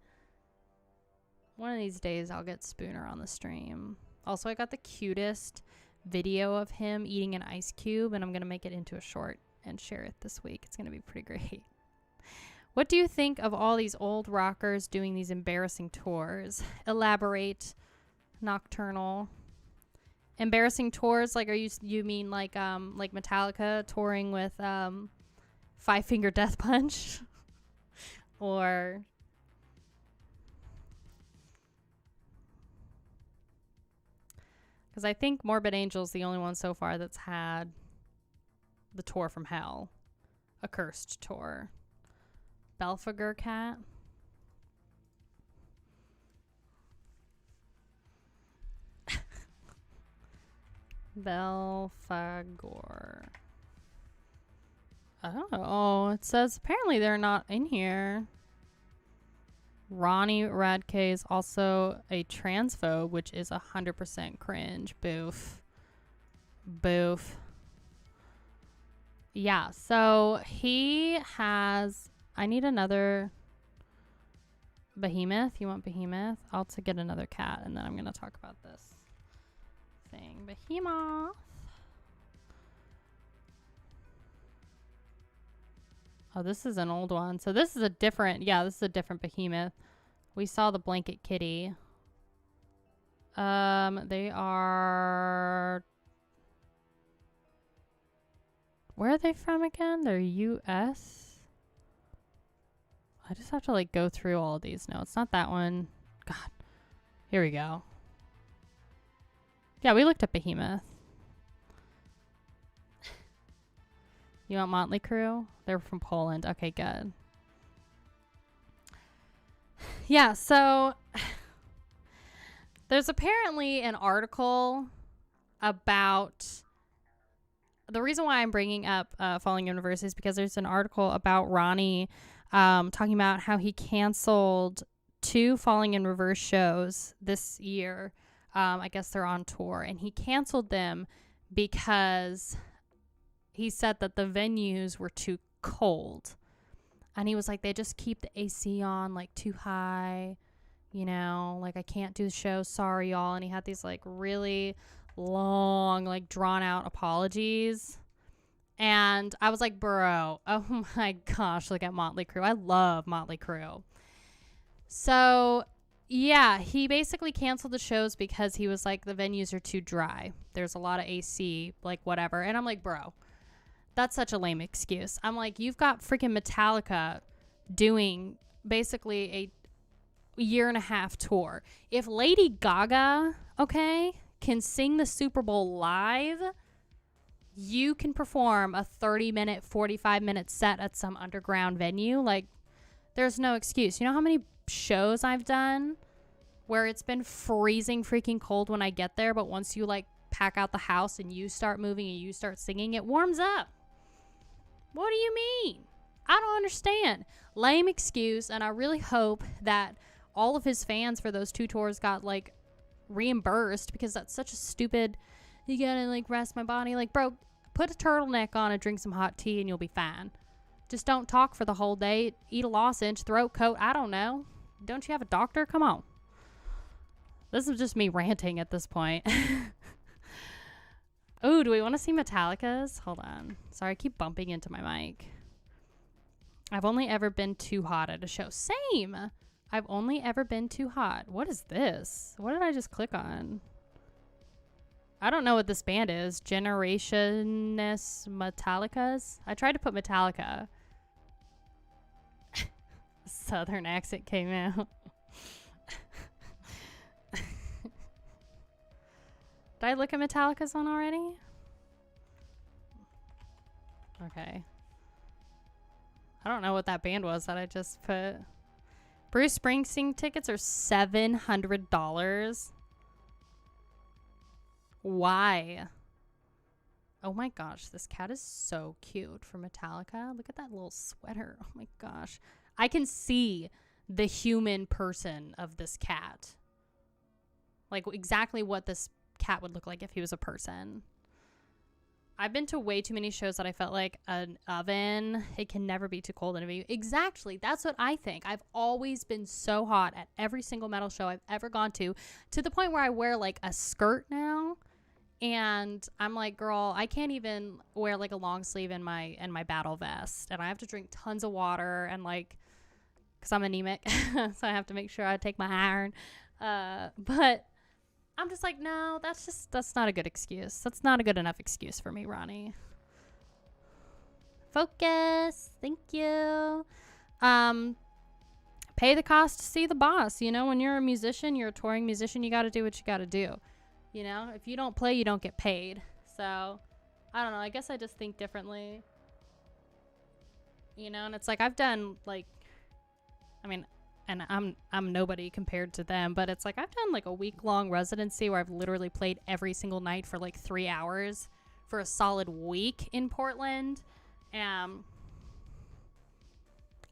One of these days I'll get Spooner on the stream. Also, I got the cutest video of him eating an ice cube, and I'm going to make it into a short and share it this week. It's going to be pretty great. What do you think of all these old rockers doing these embarrassing tours? Elaborate. Nocturnal. Embarrassing tours, like you mean like Metallica touring with Five Finger Death Punch? Or because I think Morbid Angel's the only one so far that's had the tour from hell, a cursed tour. Belphegor Cat. Belphegor. Oh, it says apparently they're not in here. Ronnie Radke is also a transphobe, which is 100% cringe. Boof. Boof. Yeah, so he has... I need another behemoth. You want behemoth? I'll get another cat, and then I'm going to talk about this thing. Behemoth. Oh, this is an old one. So this is a different... Yeah, this is a different behemoth. We saw the blanket kitty. They are... Where are they from again? They're U.S.? I just have to like go through all of these. No, it's not that one. God. Here we go. Yeah, we looked at Behemoth. You want Motley Crue? They're from Poland. Okay, good. Yeah, so there's apparently an article about... The reason why I'm bringing up Falling Universe is because there's an article about Ronnie talking about how he canceled 2 Falling in Reverse shows this year. I guess they're on tour. And he canceled them because he said that the venues were too cold. And he was like, they just keep the AC on like too high. You know, like I can't do the show. Sorry, y'all. And he had these like really long, like drawn out apologies. And I was like, bro, oh my gosh, look at Motley Crue. I love Motley Crue. So, yeah, he basically canceled the shows because he was like, the venues are too dry. There's a lot of AC, like whatever. And I'm like, bro, that's such a lame excuse. I'm like, you've got freaking Metallica doing basically a 1.5-year tour. If Lady Gaga, okay, can sing the Super Bowl live, you can perform a 30-minute, 45-minute set at some underground venue. Like, there's no excuse. You know how many shows I've done where it's been freezing freaking cold when I get there, but once you, like, pack out the house and you start moving and you start singing, it warms up. What do you mean? I don't understand. Lame excuse, and I really hope that all of his fans for those 2 tours got, like, reimbursed, because that's such a stupid... You gotta, like, rest my body. Like, bro, put a turtleneck on and drink some hot tea and you'll be fine. Just don't talk for the whole day. Eat a lozenge, throat coat. I don't know. Don't you have a doctor? Come on. This is just me ranting at this point. Oh, do we want to see Metallica's? Hold on. Sorry, I keep bumping into my mic. I've only ever been too hot at a show. Same. I've only ever been too hot. What is this? What did I just click on? I don't know what this band is. Generationist Metallicas? I tried to put Metallica. Southern accent came out. Did I look at Metallica's one already? Okay. I don't know what that band was that I just put. Bruce Springsteen tickets are $700. Why? Oh my gosh, this cat is so cute for Metallica. Look at that little sweater. Oh my gosh. I can see the human person of this cat. Like exactly what this cat would look like if he was a person. I've been to way too many shows that I felt like an oven. It can never be too cold in a venue. Exactly. That's what I think. I've always been so hot at every single metal show I've ever gone to the point where I wear like a skirt now. And I'm like, girl, I can't even wear like a long sleeve in my battle vest. And I have to drink tons of water and like, because I'm anemic. So I have to make sure I take my iron. But I'm just like, no, that's not a good excuse. That's not a good enough excuse for me, Ronnie. Focus. Thank you. Pay the cost to see the boss. You know, when you're a musician, you're a touring musician, you got to do what you got to do. You know, if you don't play, you don't get paid. So, I don't know. I guess I just think differently. You know, and it's like I've done like, I mean, and I'm nobody compared to them, but it's like I've done like a week-long residency where I've literally played every single night for like 3 hours for a solid week in Portland. I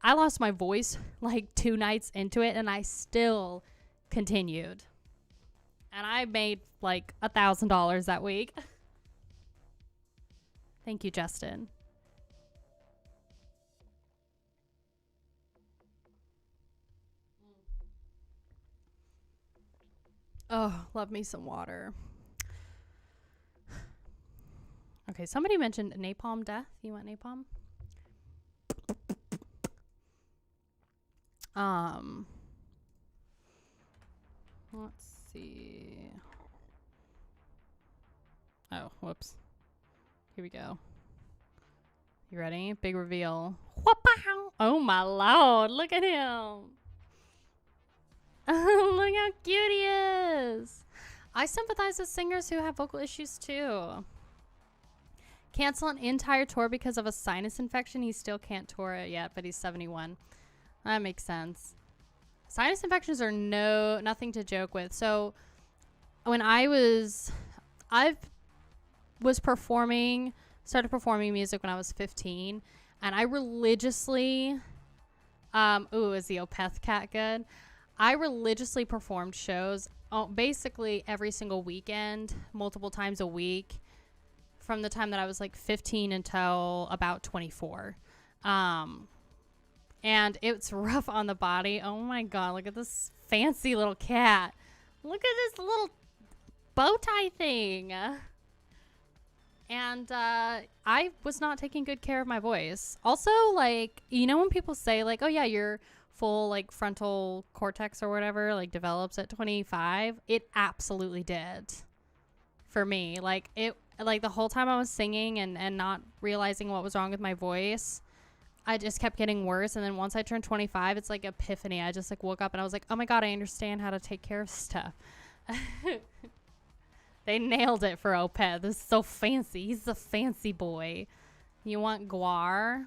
lost my voice like 2 nights into it, and I still continued. And I made like $1,000 that week. Thank you, Justin. Oh, love me some water. Okay, somebody mentioned napalm death. You want napalm? Let's see. Oh, whoops. Here we go. You ready? Big reveal. Oh my lord, look at him. Look how cute he is. I sympathize with singers who have vocal issues too. Cancel an entire tour because of a sinus infection. He still can't tour it yet, but he's 71. That makes sense. Sinus infections are nothing to joke with. So when I started performing music when I was 15, and I religiously, is the Opeth cat good? I religiously performed shows basically every single weekend, multiple times a week, from the time that I was like 15 until about 24. And it's rough on the body. Oh my God, look at this fancy little cat. Look at this little bow tie thing. And I was not taking good care of my voice. Also, like, you know when people say like, oh yeah, your full like frontal cortex or whatever like develops at 25? It absolutely did for me. Like it, like the whole time I was singing and not realizing what was wrong with my voice, I just kept getting worse. And then once I turned 25, it's like epiphany. I just like woke up and I was like, oh my God, I understand how to take care of stuff. They nailed it for Opeth. This is so fancy. He's a fancy boy. You want guar?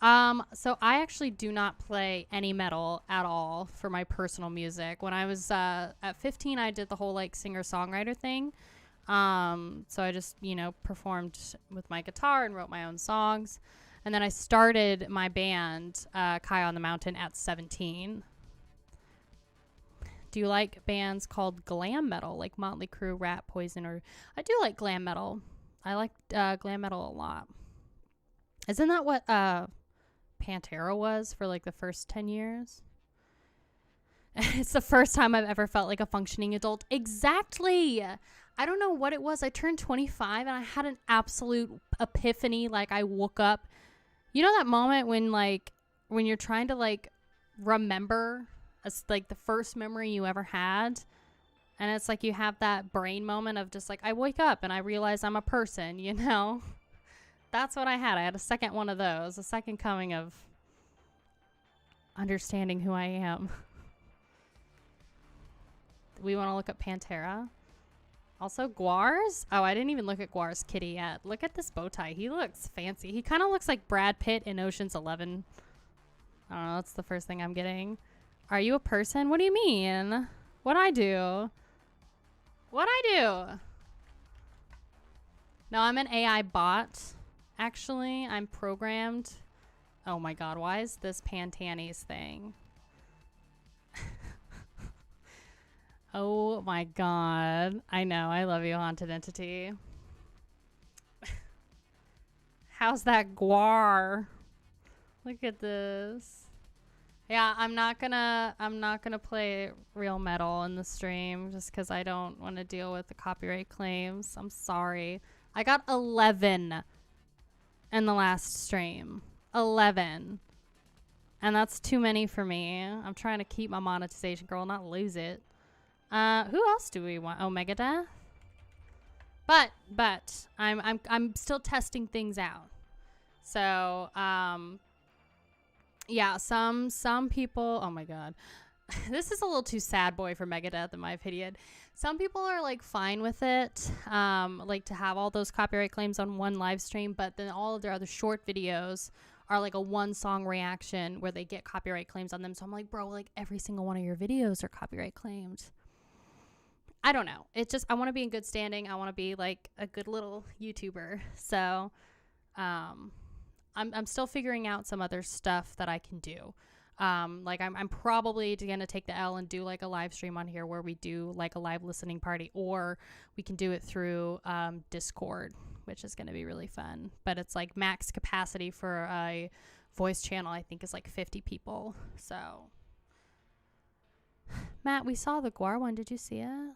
So I actually do not play any metal at all for my personal music. When I was at 15, I did the whole like singer-songwriter thing. So I just, performed with my guitar and wrote my own songs. And then I started my band, Kaiya on the Mountain, at 17. Do you like bands called glam metal, like Motley Crue, Rat Poison, or I do like glam metal. I like glam metal a lot. Isn't that what Pantera was for like the first 10 years? It's the first time I've ever felt like a functioning adult. Exactly. I don't know what it was. I turned 25 and I had an absolute epiphany. Like, I woke up. You know that moment when you're trying to, like, remember like the first memory you ever had, and it's like you have that brain moment of just like, I wake up and I realize I'm a person, you know? That's what I had. I had a second one of those, a second coming of understanding who I am. We want to look up Pantera. Also, Guar's. Oh, I didn't even look at Guar's kitty yet. Look at this bow tie. He looks fancy. He kind of looks like Brad Pitt in Ocean's 11. I don't know. That's the first thing I'm getting. Are you a person? What do you mean? What'd I do? What'd I do? No, I'm an AI bot. Actually, I'm programmed. Oh my god, why is this Pantanis thing? Oh my god. I know, I love you, Haunted Entity. How's that guar? Look at this. Yeah, I'm not gonna play real metal in the stream just because I don't want to deal with the copyright claims. I'm sorry. I got 11 in the last stream. 11. And that's too many for me. I'm trying to keep my monetization, girl, not lose it. Who else do we want? Oh, Megadeth. But I'm still testing things out. So, yeah, some people, oh my god. This is a little too sad boy for Megadeth in my opinion. Some people are like fine with it, like to have all those copyright claims on one live stream, but then all of their other short videos are like a one song reaction where they get copyright claims on them. So I'm like, bro, like every single one of your videos are copyright claimed. I don't know. It just, I want to be in good standing. I want to be like a good little YouTuber. So, I'm still figuring out some other stuff that I can do. Like I'm probably going to take the L and do like a live stream on here where we do like a live listening party, or we can do it through, Discord, which is going to be really fun, but it's like max capacity for a voice channel, I think is like 50 people. So Matt, we saw the Guar one. Did you see it?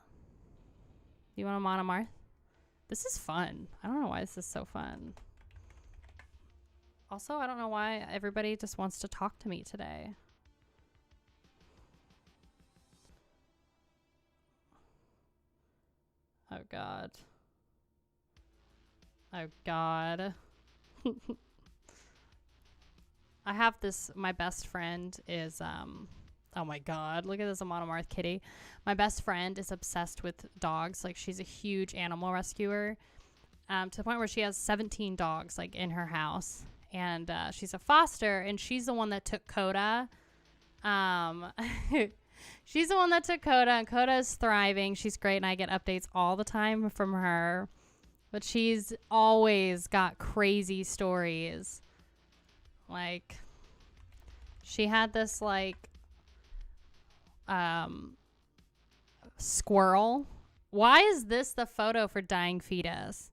You want a Monomarth? This is fun. I don't know why this is so fun. Also, I don't know why everybody just wants to talk to me today. Oh, God. Oh, God. I have this, my best friend is, oh my god, look at this, a Monomarth kitty. My best friend is obsessed with dogs. Like, she's a huge animal rescuer, to the point where she has 17 dogs, like, in her house. And she's a foster, and she's the one that took Coda. She's the one that took Coda, and Coda is thriving. She's great, and I get updates all the time from her. But she's always got crazy stories. Like, she had this, like, squirrel. Why is this the photo for dying fetus?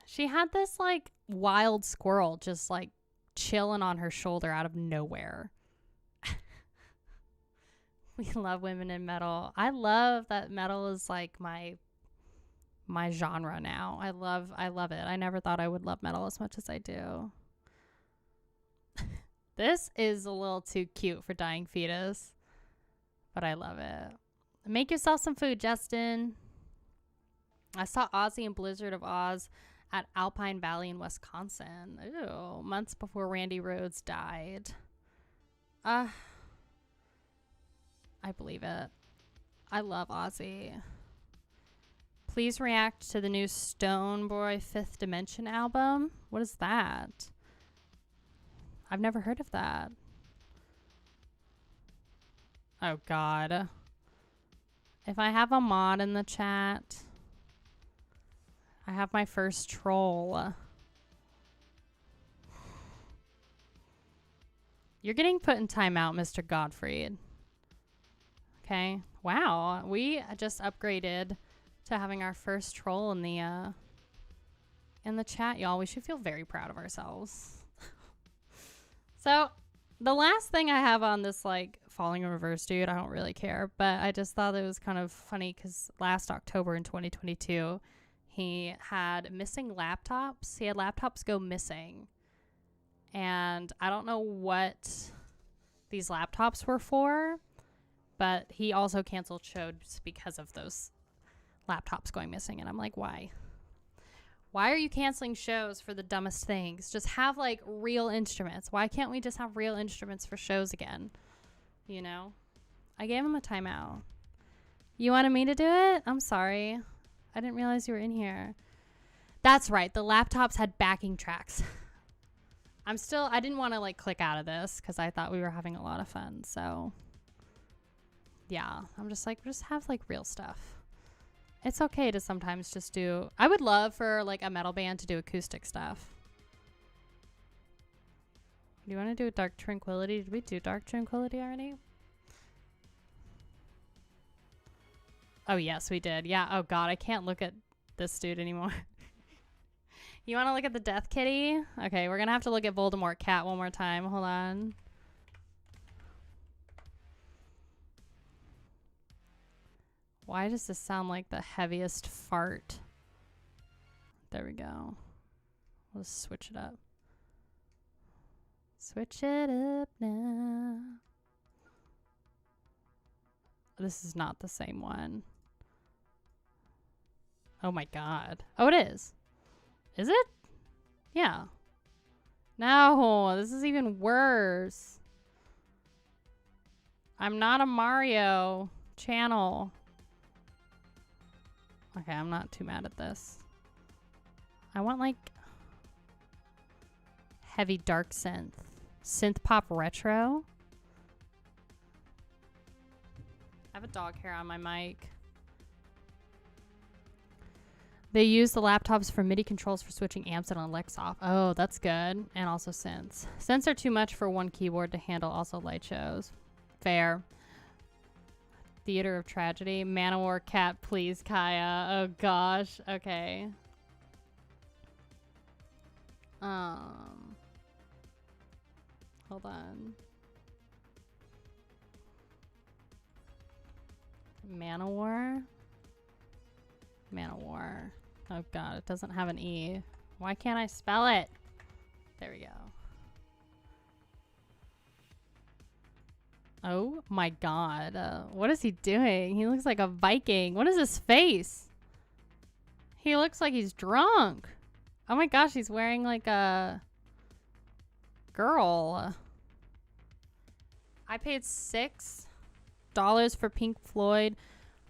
She had this, like, wild squirrel just, like, chilling on her shoulder out of nowhere. We love women in metal. I love that metal is, like, my genre now. I love it. I never thought I would love metal as much as I do. This is a little too cute for dying fetus, but I love it. Make yourself some food, Justin. I saw Ozzy and Blizzard of Oz at Alpine Valley in Wisconsin. Ew, months before Randy Rhoads died. I believe it. I love Ozzy. Please react to the new Stone Boy Fifth Dimension album. What is that? I've never heard of that. Oh, God. If I have a mod in the chat, I have my first troll. You're getting put in timeout, Mr. Godfried. Okay. Wow. We just upgraded to having our first troll in the chat, y'all. We should feel very proud of ourselves. So, the last thing I have on this, like, Falling in Reverse dude. I don't really care. But I just thought it was kind of funny because last October in 2022, he had missing laptops. He had laptops go missing. And I don't know what these laptops were for, but he also canceled shows because of those laptops going missing. And I'm like, why? Why are you canceling shows for the dumbest things? Just have like real instruments. Why can't we just have real instruments for shows again? You know? I gave him a timeout. You wanted me to do it? I'm sorry. I didn't realize you were in here. That's right. The laptops had backing tracks. I didn't want to like click out of this because I thought we were having a lot of fun. So yeah, I'm just like, just have like real stuff. It's okay to sometimes just do. I would love for like a metal band to do acoustic stuff. Do you want to do Dark Tranquility? Did we do Dark Tranquility already? Oh, yes, we did. Yeah. Oh, God. I can't look at this dude anymore. You want to look at the Death Kitty? Okay, we're going to have to look at Voldemort Cat one more time. Hold on. Why does this sound like the heaviest fart? There we go. Let's switch it up. Switch it up now. This is not the same one. Oh my God. Oh, it is. Is it? Yeah. No, this is even worse. I'm not a Mario channel. Okay, I'm not too mad at this. I want like heavy dark synth. Synth pop retro. I have a dog hair on my mic. They use the laptops for MIDI controls for switching amps and Alexa off. Oh, that's good. And also synths. Synths are too much for one keyboard to handle also light shows. Fair. Theater of Tragedy. Manowar Cat, please, Kaiya. Oh, gosh. Okay. Hold on. Manowar? Manowar. Oh, God. It doesn't have an E. Why can't I spell it? There we go. Oh my God. What is he doing? He looks like a Viking. What is his face? He looks like he's drunk. Oh my gosh, he's wearing like a girl. I paid $6 for Pink Floyd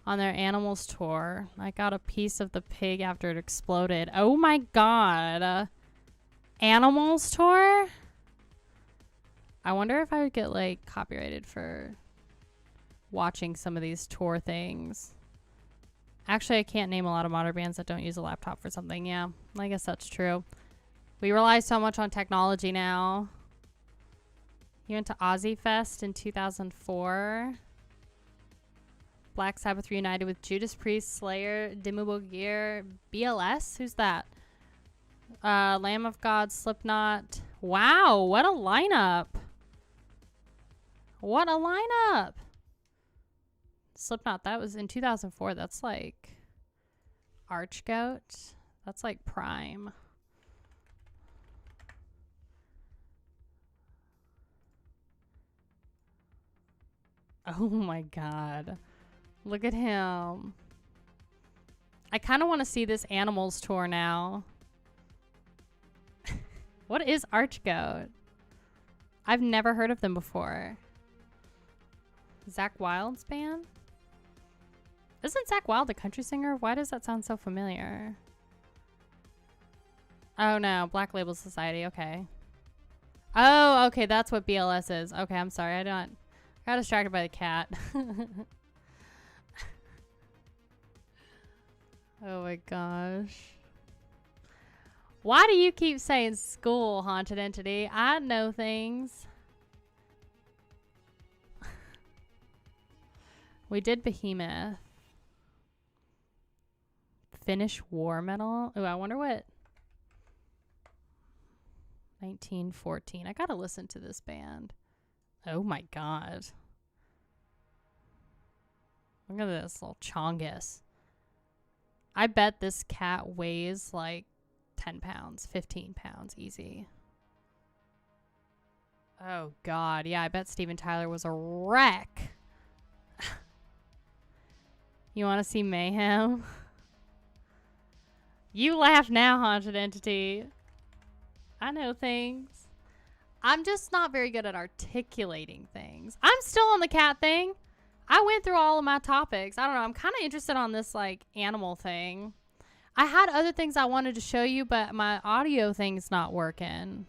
on their Animals tour. I got a piece of the pig after it exploded. Oh my God. Animals tour? I wonder if I would get like copyrighted for watching some of these tour things. Actually, I can't name a lot of modern bands that don't use a laptop for something. Yeah, I guess that's true. We rely so much on technology now. He went to Ozzy Fest in 2004. Black Sabbath reunited with Judas Priest, Slayer, Dimmu Borgir, BLS. Who's that? Lamb of God, Slipknot. Wow, what a lineup. What a lineup. Slipknot, that was in 2004. That's like Archgoat. That's like prime. Oh my God. Look at him. I kind of want to see this Animals tour now. What is Archgoat? I've never heard of them before. Zach Wild's band? Isn't Zach Wild a country singer? Why does that sound so familiar? Oh no, Black Label Society. Okay. Oh, okay. That's what BLS is. Okay, I'm sorry. I got distracted by the cat. Oh my gosh. Why do you keep saying school, Haunted Entity? I know things. We did Behemoth. Finnish war metal. Oh, I wonder what. 1914. I gotta listen to this band. Oh my God. Look at this little chongus. I bet this cat weighs like 10 pounds, 15 pounds, easy. Oh, God. Yeah, I bet Steven Tyler was a wreck. You want to see mayhem? You laugh now, Haunted Entity. I know things. I'm just not very good at articulating things. I'm still on the cat thing. I went through all of my topics. I don't know. I'm kind of interested on this, like, animal thing. I had other things I wanted to show you, but my audio thing's not working.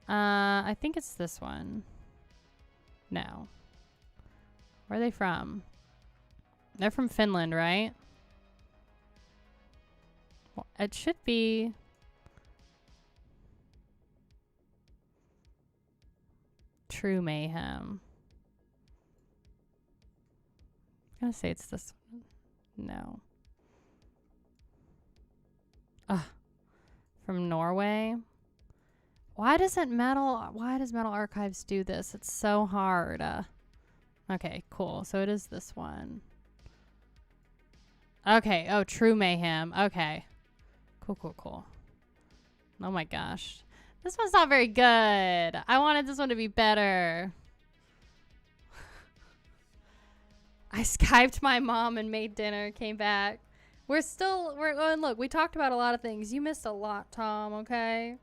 I think it's this one. No. Where are they from? They're from Finland, right? Well, it should be... True Mayhem. I'm gonna say it's this one. No. From Norway. Why does Metal Archives do this? It's so hard. Okay, cool. So it is this one. Okay. Oh, True Mayhem. Okay. Cool. Oh my gosh. This one's not very good. I wanted this one to be better. I Skyped my mom and made dinner, came back. And look, we talked about a lot of things. You missed a lot, Tom, okay?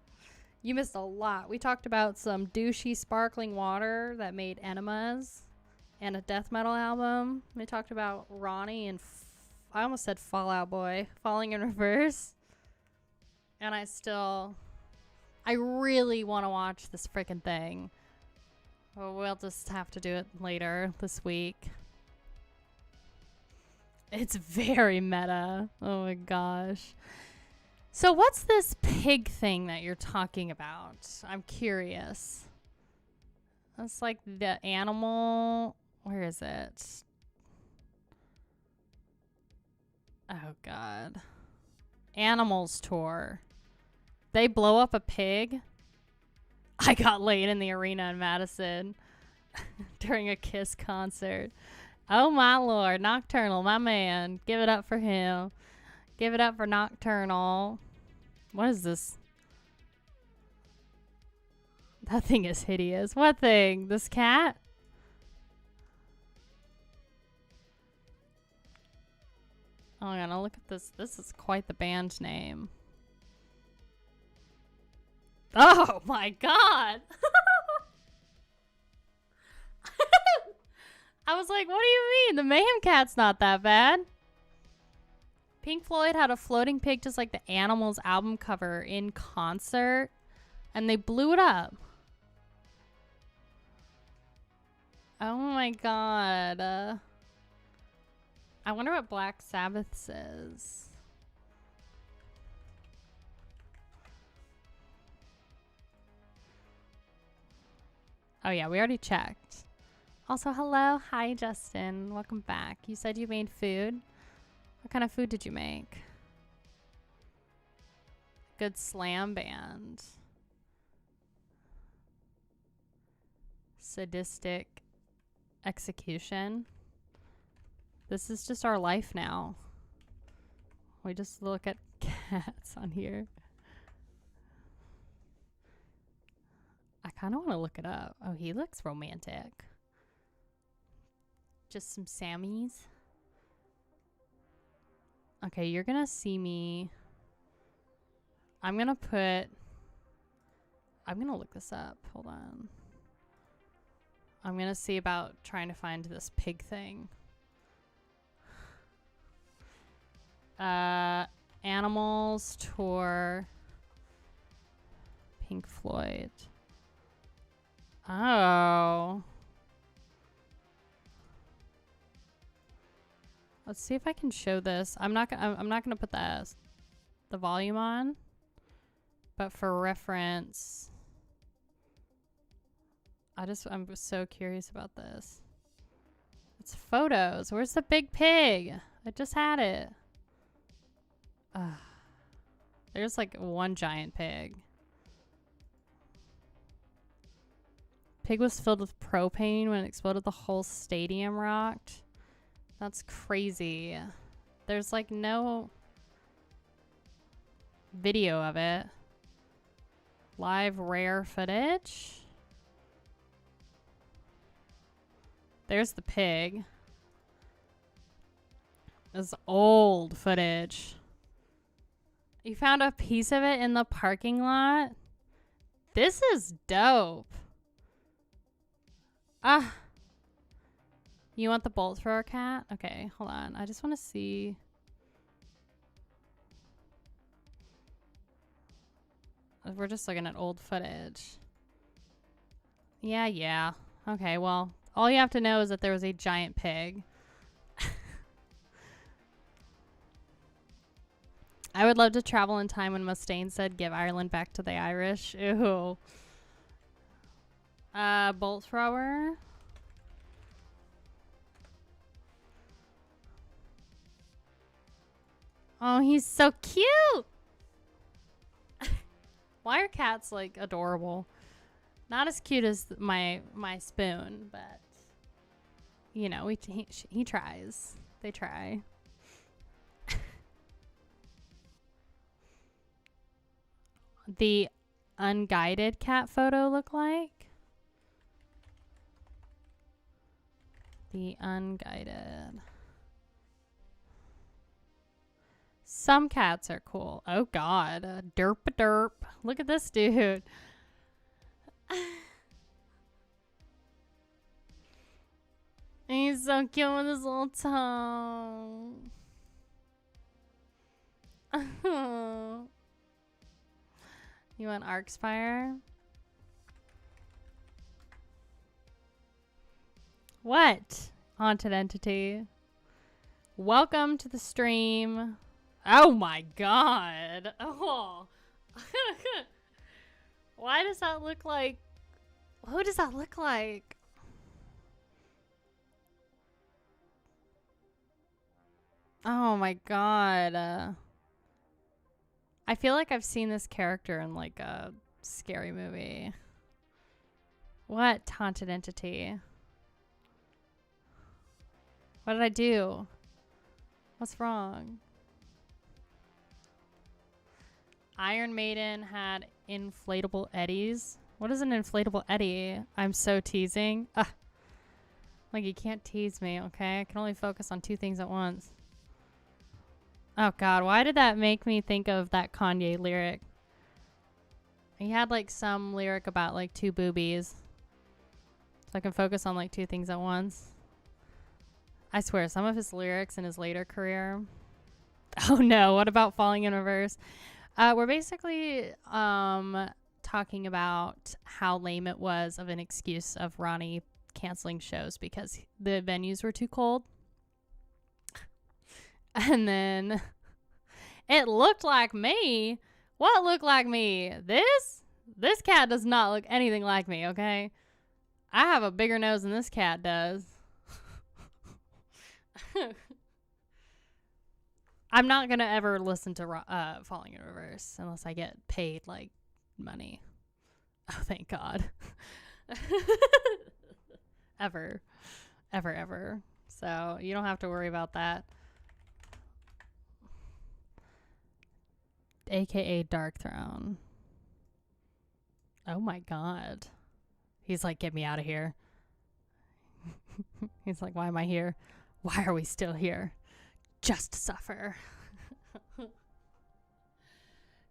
You missed a lot. We talked about some douchey sparkling water that made enemas and a death metal album. We talked about Ronnie and I almost said Fall Out Boy, Falling in Reverse. And I really want to watch this freaking thing. Well, we'll just have to do it later this week. It's very meta. Oh my gosh. So what's this pig thing that you're talking about? I'm curious. That's like the animal. Where is it? Oh God. Animals tour. They blow up a pig. I got laid in the arena in Madison during a Kiss concert. Oh my Lord, Nocturnal, my man. Give it up for him. Give it up for Nocturnal. What is this? That thing is hideous. What thing? This cat? Oh my God, now look at this. This is quite the band name. Oh my God. I was like, what do you mean? The Mayhem Cat's not that bad. Pink Floyd had a floating pig just like the Animals album cover in concert, and they blew it up. Oh my God. I wonder what Black Sabbath says. Oh yeah, we already checked. Also, hello. Hi, Justin. Welcome back. You said you made food. What kind of food did you make? Good slam band. Sadistic execution. This is just our life now. We just look at cats on here. I kind of want to look it up. Oh, he looks romantic. Just some Sammies. Okay, you're gonna see me. I'm gonna look this up. Hold on. I'm gonna see about trying to find this pig thing. Animals tour. Pink Floyd. Oh. Let's see if I can show this. I'm not gonna put the volume on, but for reference, I'm so curious about this. It's photos. Where's the big pig? I just had it. There's like one giant pig. Pig was filled with propane when it exploded. The whole stadium rocked. That's crazy. There's like no video of it. Live rare footage. There's the pig. This old footage. You found a piece of it in the parking lot? This is dope. Ah. You want the bolt thrower cat? Okay, hold on. I just want to see. We're just looking at old footage. Yeah. Okay, well, all you have to know is that there was a giant pig. I would love to travel in time when Mustaine said, give Ireland back to the Irish. Ew. Bolt thrower. Oh, he's so cute. Why are cats like adorable? Not as cute as my spoon, but you know, he tries. They try. The unguided cat photo look like? The unguided. Some cats are cool. Oh god, derp. Look at this dude. He's so cute with his little tongue. You want Arcspire? What? Haunted entity. Welcome to the stream. Oh my god. Oh. Why does that look like... Who does that look like? Oh my god. I feel like I've seen this character in like a scary movie. What haunted entity? What did I do? What's wrong? Iron Maiden had inflatable eddies. What is an inflatable eddy? I'm so teasing. Like, you can't tease me, okay? I can only focus on two things at once. Oh, God. Why did that make me think of that Kanye lyric? He had, like, some lyric about, like, two boobies. So I can focus on, like, two things at once. I swear, some of his lyrics in his later career. Oh, no. What about Falling in Reverse? We're basically talking about how lame it was of an excuse of Ronnie canceling shows because the venues were too cold. And then it looked like me. What looked like me? This cat does not look anything like me, okay? I have a bigger nose than this cat does. I'm not going to ever listen to Falling in Reverse unless I get paid, like, money. Oh, thank God. Ever. So you don't have to worry about that. AKA Dark Throne. Oh, my God. He's like, get me out of here. He's like, why am I here? Why are we still here? Just to suffer.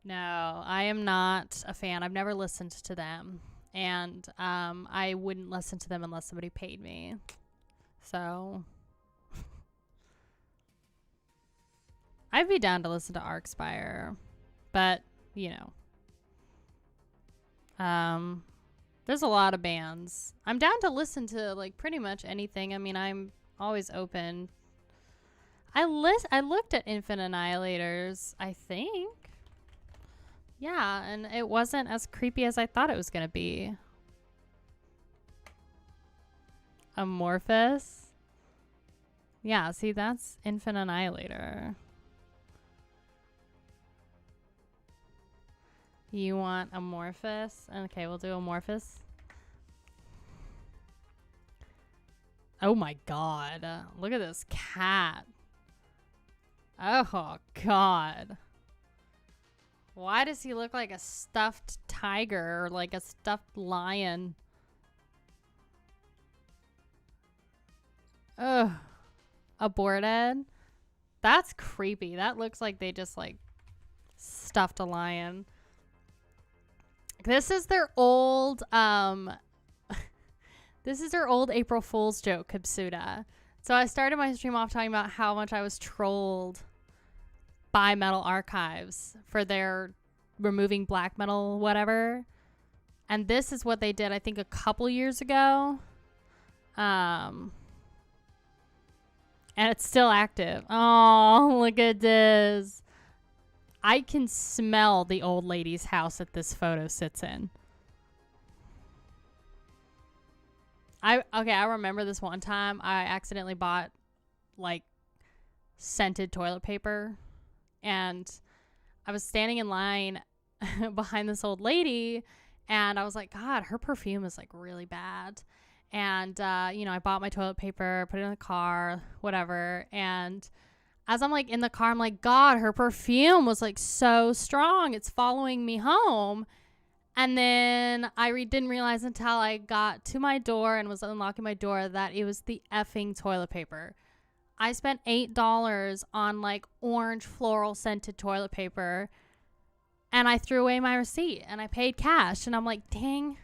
No, I am not a fan. I've never listened to them. And I wouldn't listen to them unless somebody paid me. So I'd be down to listen to Arcspire. But, you know. There's a lot of bands. I'm down to listen to like pretty much anything. I mean, I'm always open. I looked at Infant Annihilators, I think. Yeah, and it wasn't as creepy as I thought it was going to be. Amorphous? Yeah, see, that's Infant Annihilator. You want Amorphous? Okay, we'll do Amorphous. Oh my god. Look at this cat. Oh god. Why does he look like a stuffed tiger or like a stuffed lion? Ugh. Aborted? That's creepy. That looks like they just like stuffed a lion. This is their old this is their old April Fool's joke, Kapsuda. So I started my stream off talking about how much I was trolled by Metal Archives for their removing black metal whatever. And this is what they did, I think, a couple years ago. And it's still active. Oh, look at this. I can smell the old lady's house that this photo sits in. I remember this one time I accidentally bought like scented toilet paper, and I was standing in line behind this old lady, and I was like, God, her perfume is like really bad. And I bought my toilet paper, put it in the car, whatever, and as I'm like in the car, I'm like, God, her perfume was like so strong, it's following me home. And then I didn't realize until I got to my door and was unlocking my door that it was the effing toilet paper. I spent $8 on like orange floral scented toilet paper, and I threw away my receipt and I paid cash. And I'm like, dang,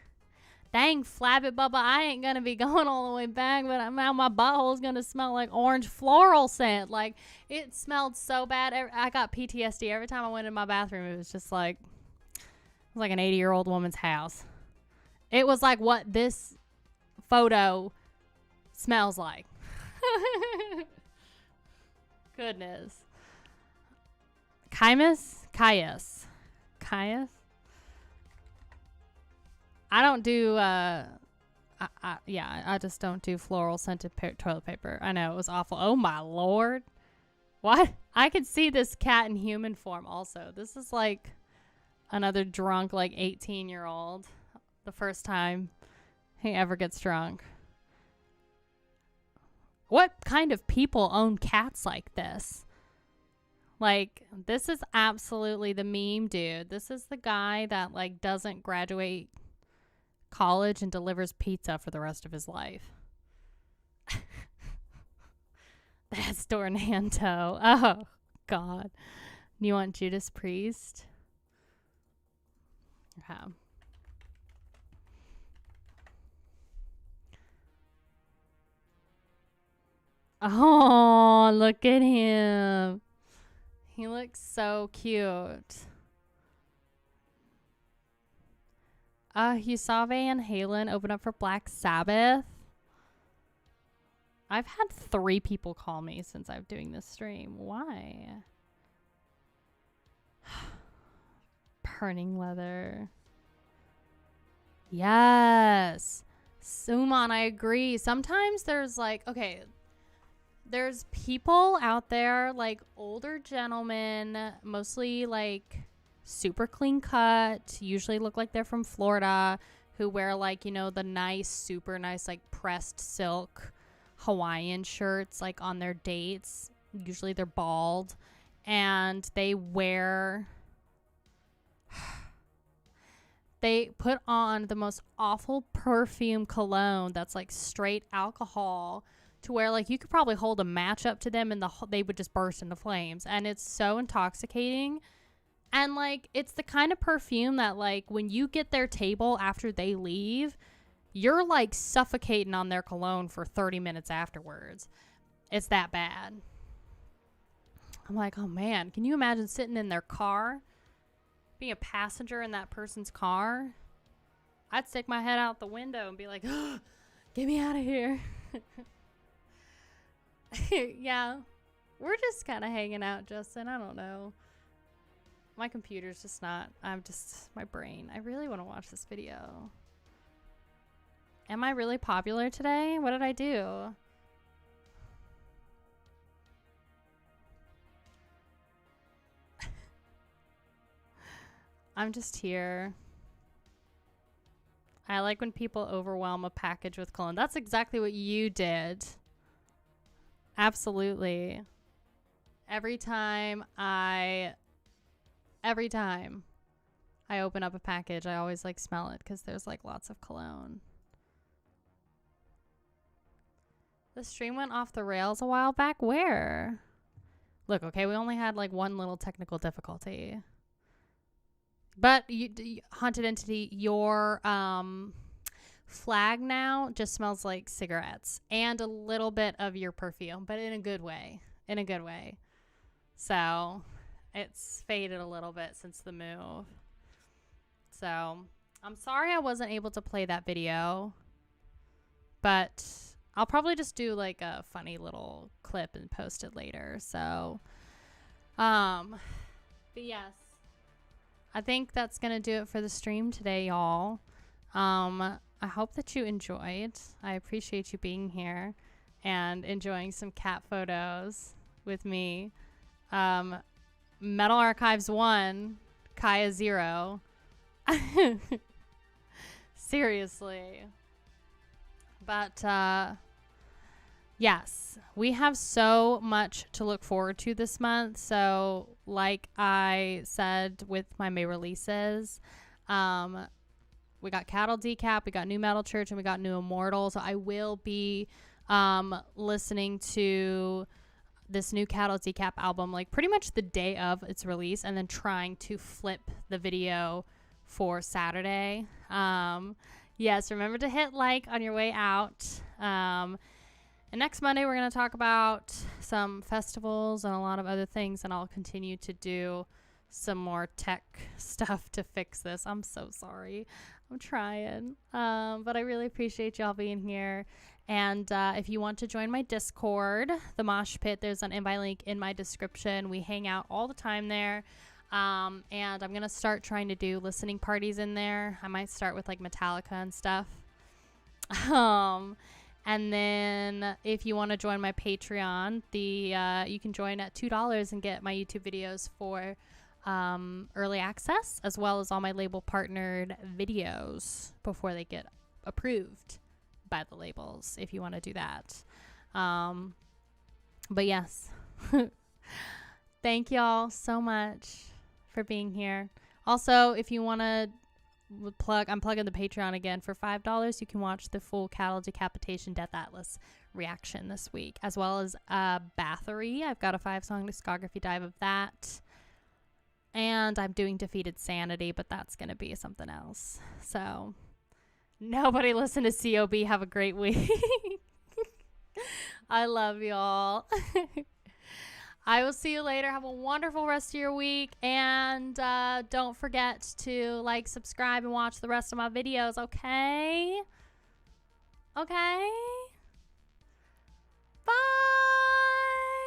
flab it, Bubba. I ain't going to be going all the way back, but now my butthole's going to smell like orange floral scent. Like, it smelled so bad. I got PTSD every time I went in my bathroom. It was just like, like an 80-year-old woman's house. It was like what this photo smells like. Goodness. Kaias. I don't do I just don't do floral scented toilet paper. I know, it was awful. Oh my lord. What? I could see this cat in human form also. This is like another drunk, like 18-year-old. The first time he ever gets drunk. What kind of people own cats like this? Like, this is absolutely the meme dude. This is the guy that like doesn't graduate college and delivers pizza for the rest of his life. That's Dornanto. Oh god. You want Judas Priest? Okay. Oh, look at him. He looks so cute. You saw Van Halen open up for Black Sabbath. I've had 3 people call me since I'm doing this stream. Why? Burning leather. Yes. Suman, I agree. Sometimes there's like, okay, there's people out there, like older gentlemen, mostly like super clean cut, usually look like they're from Florida, who wear like, the nice, super nice, like pressed silk Hawaiian shirts, like on their dates. Usually they're bald, and they put on the most awful perfume cologne that's like straight alcohol, to where like you could probably hold a match up to them and they would just burst into flames. And it's so intoxicating. And like, it's the kind of perfume that like when you get their table after they leave, you're like suffocating on their cologne for 30 minutes afterwards. It's that bad. I'm like, oh man, can you imagine sitting in their car, being a passenger in that person's car? I'd stick my head out the window and be like, oh, get me out of here. Yeah, we're just kind of hanging out, Justin. I don't know. My computer's just not, my brain. I really want to watch this video. Am I really popular today? What did I do? I'm just here. I like when people overwhelm a package with cologne. That's exactly what you did. Absolutely. Every time I open up a package, I always like smell it because there's like lots of cologne. The stream went off the rails a while back. Where? Look, okay, we only had like one little technical difficulty. But Haunted Entity, your flag now just smells like cigarettes and a little bit of your perfume, but in a good way. In a good way. So it's faded a little bit since the move. So I'm sorry I wasn't able to play that video, but I'll probably just do like a funny little clip and post it later. So, but yes, I think that's going to do it for the stream today, y'all. I hope that you enjoyed. I appreciate you being here and enjoying some cat photos with me. Metal Archives 1, Kaiya 0. Seriously. But, yes, we have so much to look forward to this month. So, like I said with my May releases, we got Cattle Decap, we got New Metal Church, and we got New Immortal. So I will be listening to this new Cattle Decap album like pretty much the day of its release, and then trying to flip the video for Saturday. Yes, remember to hit like on your way out. And next Monday, we're going to talk about some festivals and a lot of other things, and I'll continue to do some more tech stuff to fix this. I'm so sorry. I'm trying. But I really appreciate y'all being here. And if you want to join my Discord, the Mosh Pit, there's an invite link in my description. We hang out all the time there. And I'm going to start trying to do listening parties in there. I might start with like Metallica and stuff. And then if you want to join my Patreon, you can join at $2 and get my YouTube videos for early access, as well as all my label partnered videos before they get approved by the labels, if you want to do that. But yes, thank y'all so much for being here. Also, if you want to I'm plugging the Patreon again. For $5, you can watch the full Cattle Decapitation Death Atlas reaction this week, as well as Bathory. I've got a 5-song discography dive of that. And I'm doing Defeated Sanity, but that's going to be something else. So, nobody listen to COB. Have a great week. I love y'all. I will see you later. Have a wonderful rest of your week. And don't forget to like, subscribe, and watch the rest of my videos, okay? Okay?